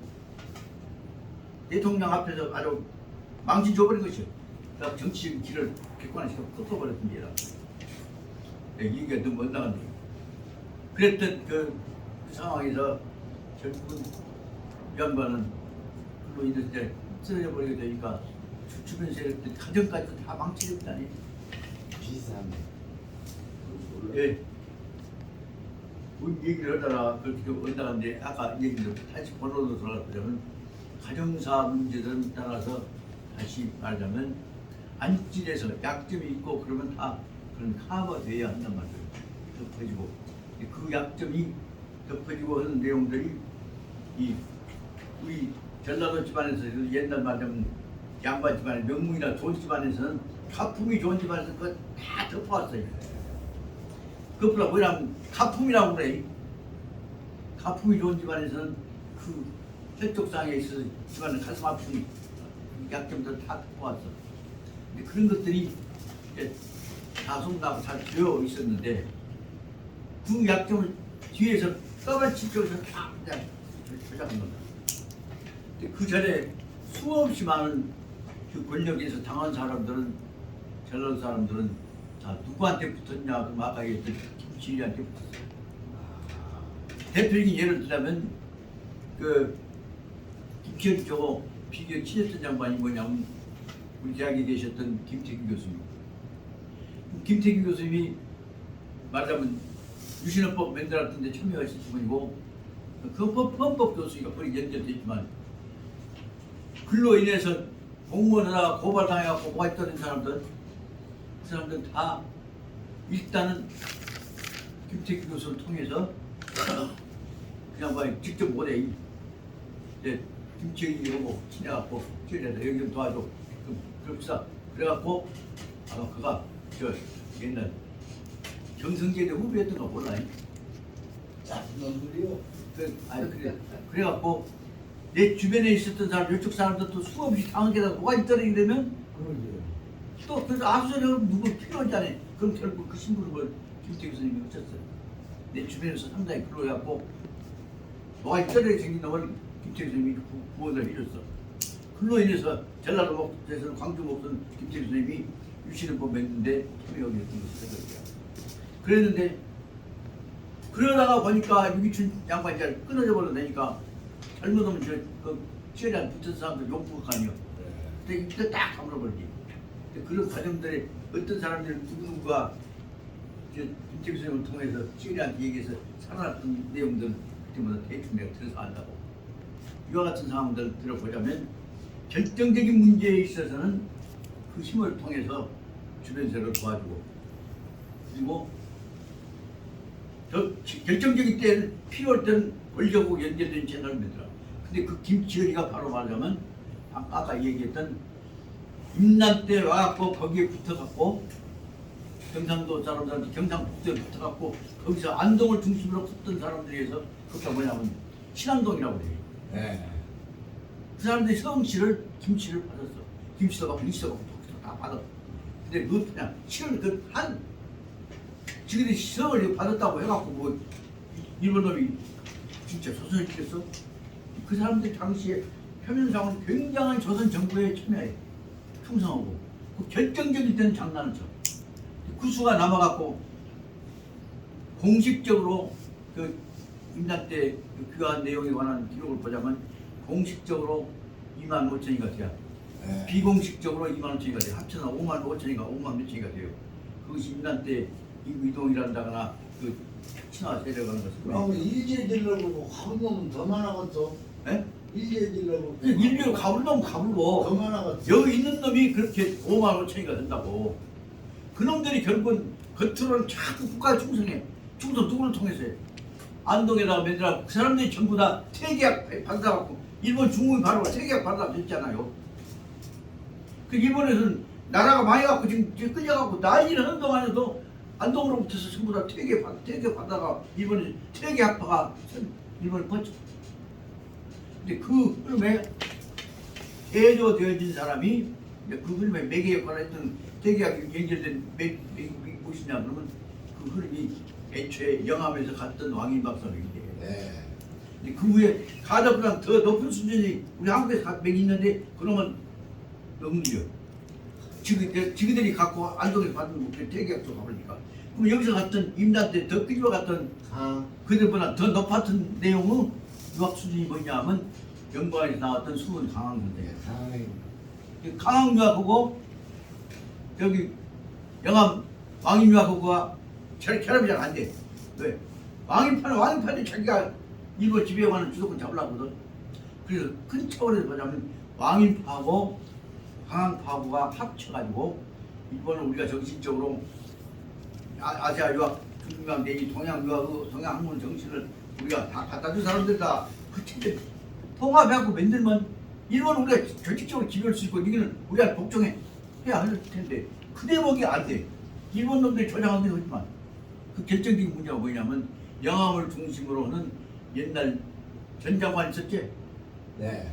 대통령 앞에서 아주 망신 줘버린 것이요. 그래서 정치적인 길을 객관화시켜 꺾어버렸습니다. 얘기가 너무 엇나간다. 그랬던 그 상황에서 결국은 양반은 그로 인해서 이제 쓰러져 버리게 되니까 주변 세력들 가정까지 다 망치렸다니. 비슷한. 예. 뭔 얘기를 하다가 그렇게 엇나간데 아까 얘기를 다시 본론으로 돌아가면 가정사 문제들은 따라서 다시 말하자면 안질에서 약점이 있고 그러면 다 그런 커버돼야 한단 말이에요. 덮어지고 그 약점이 덮어지고 하는 내용들이 우리 전라도 집안에서 옛날 말하자면 양반 집안에 명문이나 좋은 집안에서는 가품이 좋은 집안에서 그거 다 덮어왔어요. 그것보다 뭐냐면 가품이라고 그래. 가품이 좋은 집안에서는 그 혈족상에 있어서 집안은 가슴 아픈 약점들 다 덮어왔어. 근데 그런 것들이 다송나고 잘 되어 있었는데 그 약점을 뒤에서 떠받치 쪽에서 다 그냥 조작한 겁니다. 근데 그 전에 수없이 많은 그 권력에서 당한 사람들은 전라도 사람들은 다 누구한테 붙었냐 그럼 아까 얘기했던 김치리한테 붙었어요. 대표적인 예를 들자면 그 김치리 저거 비교 친했던 장관이 뭐냐면 우리 대학에 계셨던 김태균 교수님. 김태균 교수님이 말하자면 유신헌법 만들었던 데 참여하신 분이고 그 헌법 교수가 거의 연결되어 있지만 그로 인해서 공무원하다가 고발당해갖고 모아있던 사람들 그 사람들은 다 일단은 김태균 교수를 통해서 그냥 뭐 직접 못해 김치리하고 친해갖고 친해서 여기 좀 도와줘 그럽시다. 그래갖고 아마 그가 저 옛날 정성재대 후배였던 거 몰라? 나쁜 놈들이요. 그래갖고 내 주변에 있었던 사람, 이쪽 사람들도 수없이 당한 게다가 뭐가 있더니 이러면 또 그래서 압수수색은 누구 필요하지 않아. 그럼 결국 그 신부를 김태균 교수님이 어쩌었어요. 내 주변에서 상당히 그러해갖고 뭐가 있더니 생긴 놈을 김태균 교수님이 구원을 해줬어. 그로 인해서 전라도 목에서는 광주 목선 김태균 교수님이 유신헌법 맺는데 참여하게 됐던 것을 그랬는데 그러다가 보니까 유기춘 양반이 끊어져 버려내니까 잘못하면 그 치열한 붙은 사람들 욕먹을 거 아니에요. 근데 이때 딱 가물어버리지. 그런 과정들에 어떤 사람들 누구누구가 김태균 선생님을 통해서 치열한테 얘기해서 살아났던 내용들 그때마다 대충 내가 들어서 안다고. 이와 같은 상황들 들어보자면 결정적인 문제에 있어서는 그 힘을 통해서 주변 세력을 도와주고 그리고 더 결정적인 때는 필요할 때는 권력하고 연결된 채널을 만들어. 근데 그 김치열이가 바로 말하자면 아까 얘기했던 임난 때 와갖고 거기에 붙어갖고 경상도 사람들한테 경상북도에 붙어갖고 거기서 안동을 중심으로 컸던 사람들에서 그게 뭐냐면 신안동이라고 그래요. 네. 그 사람들이 성씨를 김씨를 받았어. 김씨도 받고 이씨도 받고 다 받아. 근데 그 그냥 시를 그한 지금이 시성을 받았다고 해갖고 뭐 일본 놈이 진짜 조선을 치겠어? 그 사람들 당시에 표면상은 굉장한 조선 정부에 참여해 충성하고 그 결정적일 때는 장난을 쳐. 후수가 남아갖고 공식적으로 그 임단 때 그 귀화한 내용에 관한 기록을 보자면 공식적으로 25,000이가 돼요. 네. 비공식적으로 25,000이가 돼요. 합쳐서 55,000인가 5만 몇천이가 돼요. 그것이 임단 때 이동이란다거나 그 친화 세력하는 그럼 것은 일제질러고 가본 놈은 더 많아갔어. 네? 일제질러고 인류 가불 놈 더 가불고 많아갔어. 여기 있는 놈이 그렇게 515,000이가 된다고. 그놈들이 결국은 겉으로는 자꾸 국가에 충성해. 충성 누구를 통해서 해? 안동에다가 맨날 그 사람들이 전부 다 퇴계약 받아갖고 일본 중국이 바로 퇴계약 받아줬잖아요. 그 일본에서는 나라가 망해갖고 지금 끌려갖고 난리를 하는 동안에도 안동으로부터서 전부 다 퇴계 받다가 일본에 퇴계학파가 일본을 뻗죠. 근데 그 흐름에 대조되어진 사람이 이제 그 흐름에 매개 역할을 했던 퇴계학이 연결된 무엇이냐 그러면 그 흐름이 애초에 영암에서 갔던 왕인 박사님이에요. 네. 근데 그 후에 가다보다 더 높은 수준이 우리 한국에서 맥이 있는데 그놈은 넘겨. 지그들이 갖고 안동에서 받은 퇴계학도 가보니까 그럼 여기서 갔던 임단 때 더 끌려 갔던 그들보다 더 높았던 내용은 유학 수준이 뭐냐 하면 연구원에서 나왔던 수은 강항 선생이에요. 강항 유학하고 여기 영암 왕인 유학하고가 결합이 잘 안 돼. 왜? 왕인파는 자기가 일본 지배에 관한 주도권 잡으려거든. 그래서 큰 차원에서 보자면 왕인파하고 강항파하고가 합쳐가지고 이번에 우리가 정신적으로 아시아 유학, 중국유학 내지 동양 유학, 동양 학문 정신을 우리가 다 갖다 준 사람들다 그 체제 통합해갖고 만들면 일본은 우리가 조직적으로 지배할 수 있고 이거는 우리가 복종해야 할 텐데 그 대목이 안 돼. 일본 놈들이 조장한 게 하지만 그 결정적인 문제가 뭐냐면 영암을 중심으로는 옛날 전장관 있었지? 네.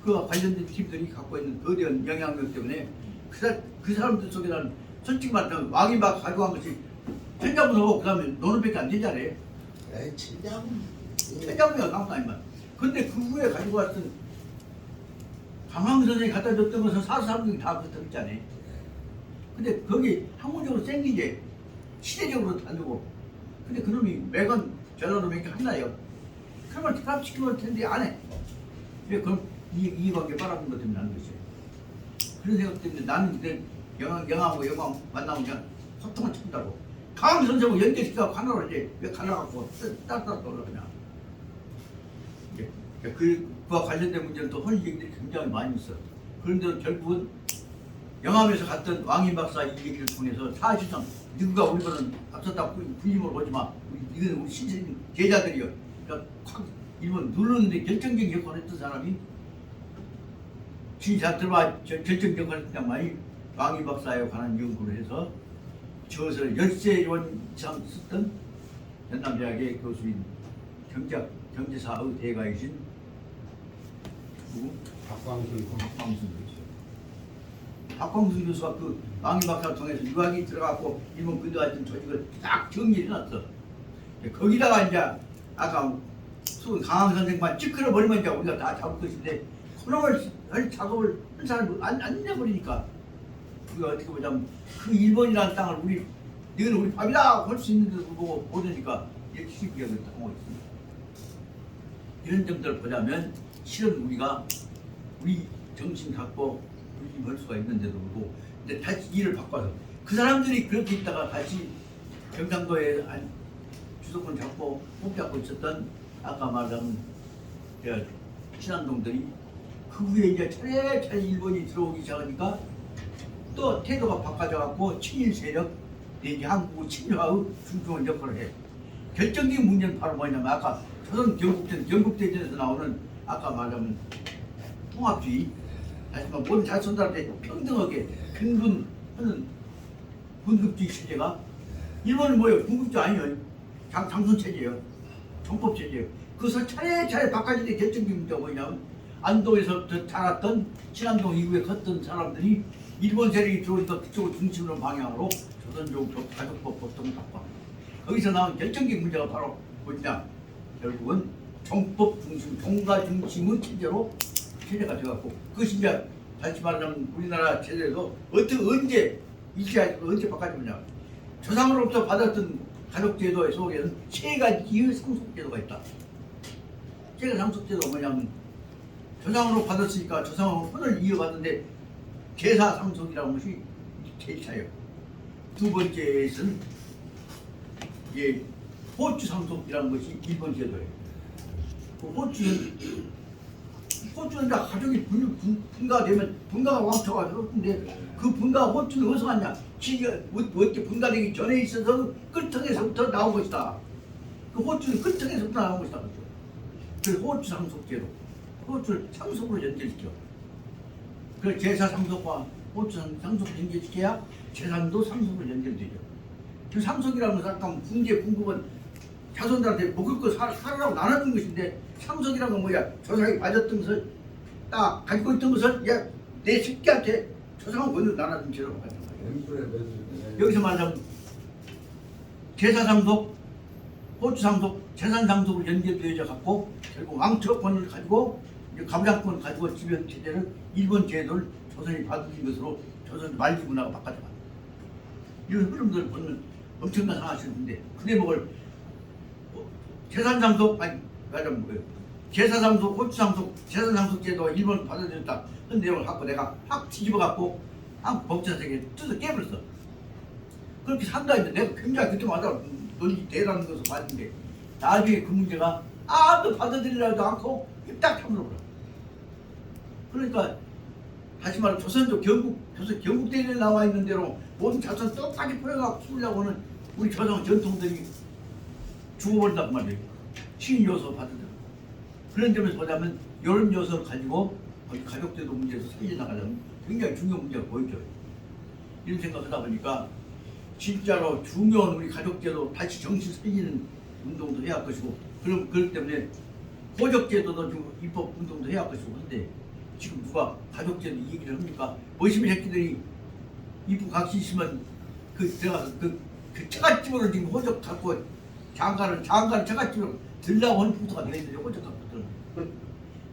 그와 관련된 팀들이 갖고 있는 거대한 영향력 때문에 그 사람들 속에는 솔직히 말하면 왕이막 가져간 것이 천자문하고 그 다음에 노는밖에 안 되잖아요. 에이, 천자문이가 나온 거 아니만. 근데 그 후에 가지고 왔던 강황 선생이 갖다 줬던 것은 사람들이 다 그렇다고 했잖아요. 근데 거기 학문적으로 생기지 시대적으로 다르고 근데 그놈이 매건 전화로 몇 개 하나요. 그러면 결합시키면 텐데 안 해. 왜 그럼 이해관계 빨아든 것 때문에 하는 것이에요. 그런 생각 때문에 나는 그때 영하고 영화 만나면 그냥 호통을 친다고. 강황 선생하고 연결시켜서 하나로 이제 왜 갈라갖고 따뜻하게 올라가냐. 그와 관련된 문제는 또 혼일 얘기들이 굉장히 많이 있어. 그런데 결국은 영암에서 갔던 왕인 박사 이 얘기를 통해서 사실상 누가 우리보다는 앞섰다 부임을 오지마. 이건 우리 신생 제자들이요. 그러니까 확 일본 누르는데 결정적인 역할을 했던 사람이 진짜 들어와 결정적인 역할을 했단 말이 왕인 박사에 관한 연구를 해서 저서를 10세 원 이상 썼던 전남대학의 교수인 경제사의 대가이신 누구? 박광순 교수. 박광순 교수가 그 왕인 박사를 통해서 유학이 들어갔고 일본 근대화했던 조직을 딱 정리해놨어. 거기다가 이제 아까 수은 강황 선생만 찌끄러 버리면 이제 우리가 다 잡을 것인데 그놈을 할 작업을 한 사람이 안 내버리니까 우리가 어떻게 보자면 그 일본이라는 땅을 너는 우리 밥이다 할 수 있는 데도 보고 보니까 이렇게 쉽게 당하고 있습니다. 이런 점들을 보자면 실은 우리가 우리 정신 갖고 불림할 수가 있는데도 불구하고 근데 다시 일을 바꿔서 그 사람들이 그렇게 있다가 다시 경상도에 주도권 잡고 꼭 잡고 있었던 아까 말한 신안동들이 그 후에 이제 차례차례 일본이 들어오기 시작하니까 또 태도가 바꿔져 갖고 친일 세력 내지 한국 친일화의 중요한 역할을 해. 결정적인 문제는 바로 뭐냐면 아까 조선 경국대전에서 나오는 아까 말하면 통합주의 하지만 모든 자손들한테 평등하게 근분하는 분급주의 체제가 일본은 뭐예요? 분급주의 아니에요. 장손 체제예요. 정법 체제예요. 그래서 차례차례 바꿔질 때 결정적인 문제가 뭐냐면 안동에서 자랐던 신안동 이후에 컸던 사람들이 일본 세력이 들어오니까 그쪽을 중심으로 방향으로 조선족 가족법 보통을 바꿔. 거기서 나온 결정적인 문제가 바로 뭐냐? 결국은 정법 중심, 종가 중심의 체제로 체제가 되어갖고 그것이 이제 다시 말하면 우리나라 체제에서 언제 바꿔지느냐? 조상으로부터 받았던 가족제도 속에는 세 가지의 상속제도가 있다. 제가 상속제도가 뭐냐면 조상으로 받았으니까 조상으로 혼을 이어받는데 제사 상속이라는 것이 제일 차요. 두 번째는 예, 호주 상속이라는 것이 1번 제도예요. 그 호주는 다 가족이 분가가 되면 분가가 왕쳐가지고 근데 그 분가 호주는 어디서 왔냐? 지가 어떻게 분가되기 전에 있어서 끝통에서부터 나온 것이다. 그 호주는 끝통에서부터 나온 것이다. 그 호주 상속제도, 호주를 상속으로 연결시켜. 그 제사 상속과 호주 상속을 연결시켜야 재산도 상속으로 연결되죠. 그 상속이라는 것은 아까 분계 분급은 자손들한테 먹을 거 살으라고 나눠준 것인데 상속이라는 건 뭐야? 조상이 가졌던 것을 딱 가지고 있던 것을 내 새끼한테 조상을 먼저 나눠준 제도가 같은 거예요. 여기서 말하자면 제사 상속, 호주 상속, 재산 상속을 연결되어져 갖고 결국 왕처권을 가지고 가부장권을 가지고 지변 체제를 일본 제도를 조선이 받은 것으로 조선 말기 문화가 바꿔져 갔다. 이런 흐름들을 보면 엄청난 상황이었는데 그 대목을 재산 상속 아니 말하자면 뭐예요? 제사 상속, 호주 상속, 재산 상속 제도가 일본 받아들였다. 그런 내용을 갖고 내가 확 뒤집어 갖고 한국 법제세계에 뜯어 깨버렸어. 그렇게 산다 했는데 내가 굉장히 그때마다 논리 대단한 것을 봤는데 나중에 그 문제가 아무도 받아들이려도 않고 딱 참으로버려. 그러니까 다시 말해 조선 경국대회에 나와 있는 대로 모든 자손 똑같이 포획하고 키우려고 하는 우리 조상 전통들이 죽어버린단 말이에요. 신인 요소 받아들여. 그런 점에서 보자면 이런 요소를 가지고 가족제도 문제에서 살려나가려면 굉장히 중요한 문제가 보이죠. 이런 생각하다 보니까 진짜로 중요한 우리 가족제도 다시 정신 살리는 운동도 해야 할 것이고 그렇기 때문에 호적제도도 좀 입법 운동도 해야 할 것이고 근데 지금 누가 가족제도 이 얘기를 합니까? 멋있는 새끼들이 입부 각시 있으면 들어가서 그 처갓집으로 지금 호적 갖고 장가를 처갓집으로 들라고 하는 풍토가 되어 있는데 호적 갖고 들어가는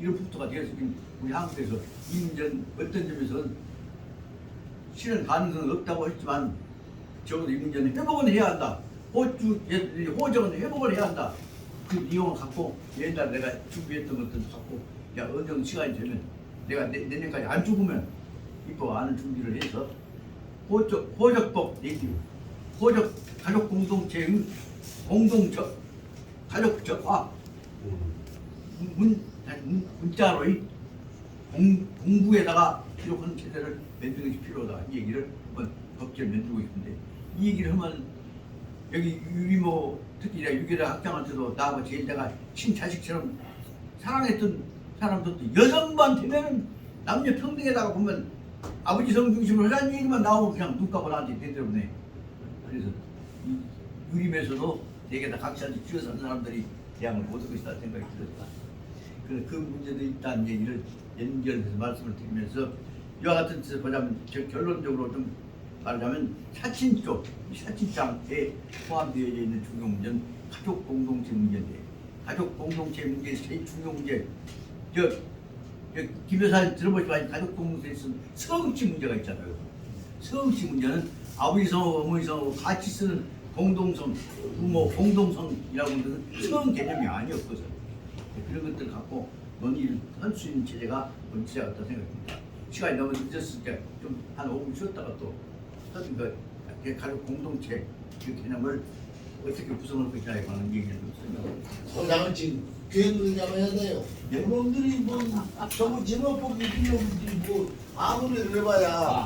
이런 풍토가 되어서 지금 우리 한국에서 이 문제는 어떤 점에서는 실현 가능성은 없다고 했지만 적어도 이 문제는 회복은 해야 한다. 호적은 회복을 해야 한다. 그 내용을 갖고 옛날에 내가 준비했던 것들을 갖고 어느 정도 시간이 되면 내가 내년까지 안 죽으면 입법안을 준비를 해서 호적법 내지고 호적 가족 공동체의 가족적화 문자로의 공부에다가 기록하는 체제를 만드는 것이 필요하다. 이 얘기를 한번 법제를 만들고 있는데 이 얘기를 하면 여기 유리모 특히 유교대 학장한테도 나하고 제일 내가 친자식처럼 사랑했던 사람들도 여성만 되면은 남녀 평등에다가 보면 아버지 성 중심으로 하자는 얘기만 나오면 그냥 눈감고 나한테 대들어보네. 그래서 이 유림에서도 내게다 각시한테 쥐어 산 사람들이 대항을 못하고 있다는 생각이 들었다. 그래서 그 문제도 있다는 얘기를 연결해서 말씀을 드리면서 이와 같은 뜻을 보자면 결론적으로 좀 말하자면 사친 쪽, 사친장에 포함되어 있는 중요 문제는 가족 공동체 문제인데 가족 공동체 문제의 제일 중요 문제 김 여사님 들어보시면 가족 공동체에서 성씨 문제가 있잖아요. 성씨 문제는 아버지 성하고 어머니 성하고 같이 쓰는 공동성, 부모 공동성이라고 하는 것은 성 개념이 아니었거든. 그런 것들을 갖고 논의를 할 수 있는 체제가 문제가 같다 생각합니다. 시간이 너무 늦었을 때 좀 한 5분 쉬었다가 또 가족 공동체 그 개념을 어떻게 구성할 것이냐에 관한 얘기를 좀 설명합니다. 소장은 지금 교육을 잡아야 돼요. 여러분들이 뭐 저거 제목법이 필요없지 뭐 아무리 해봐야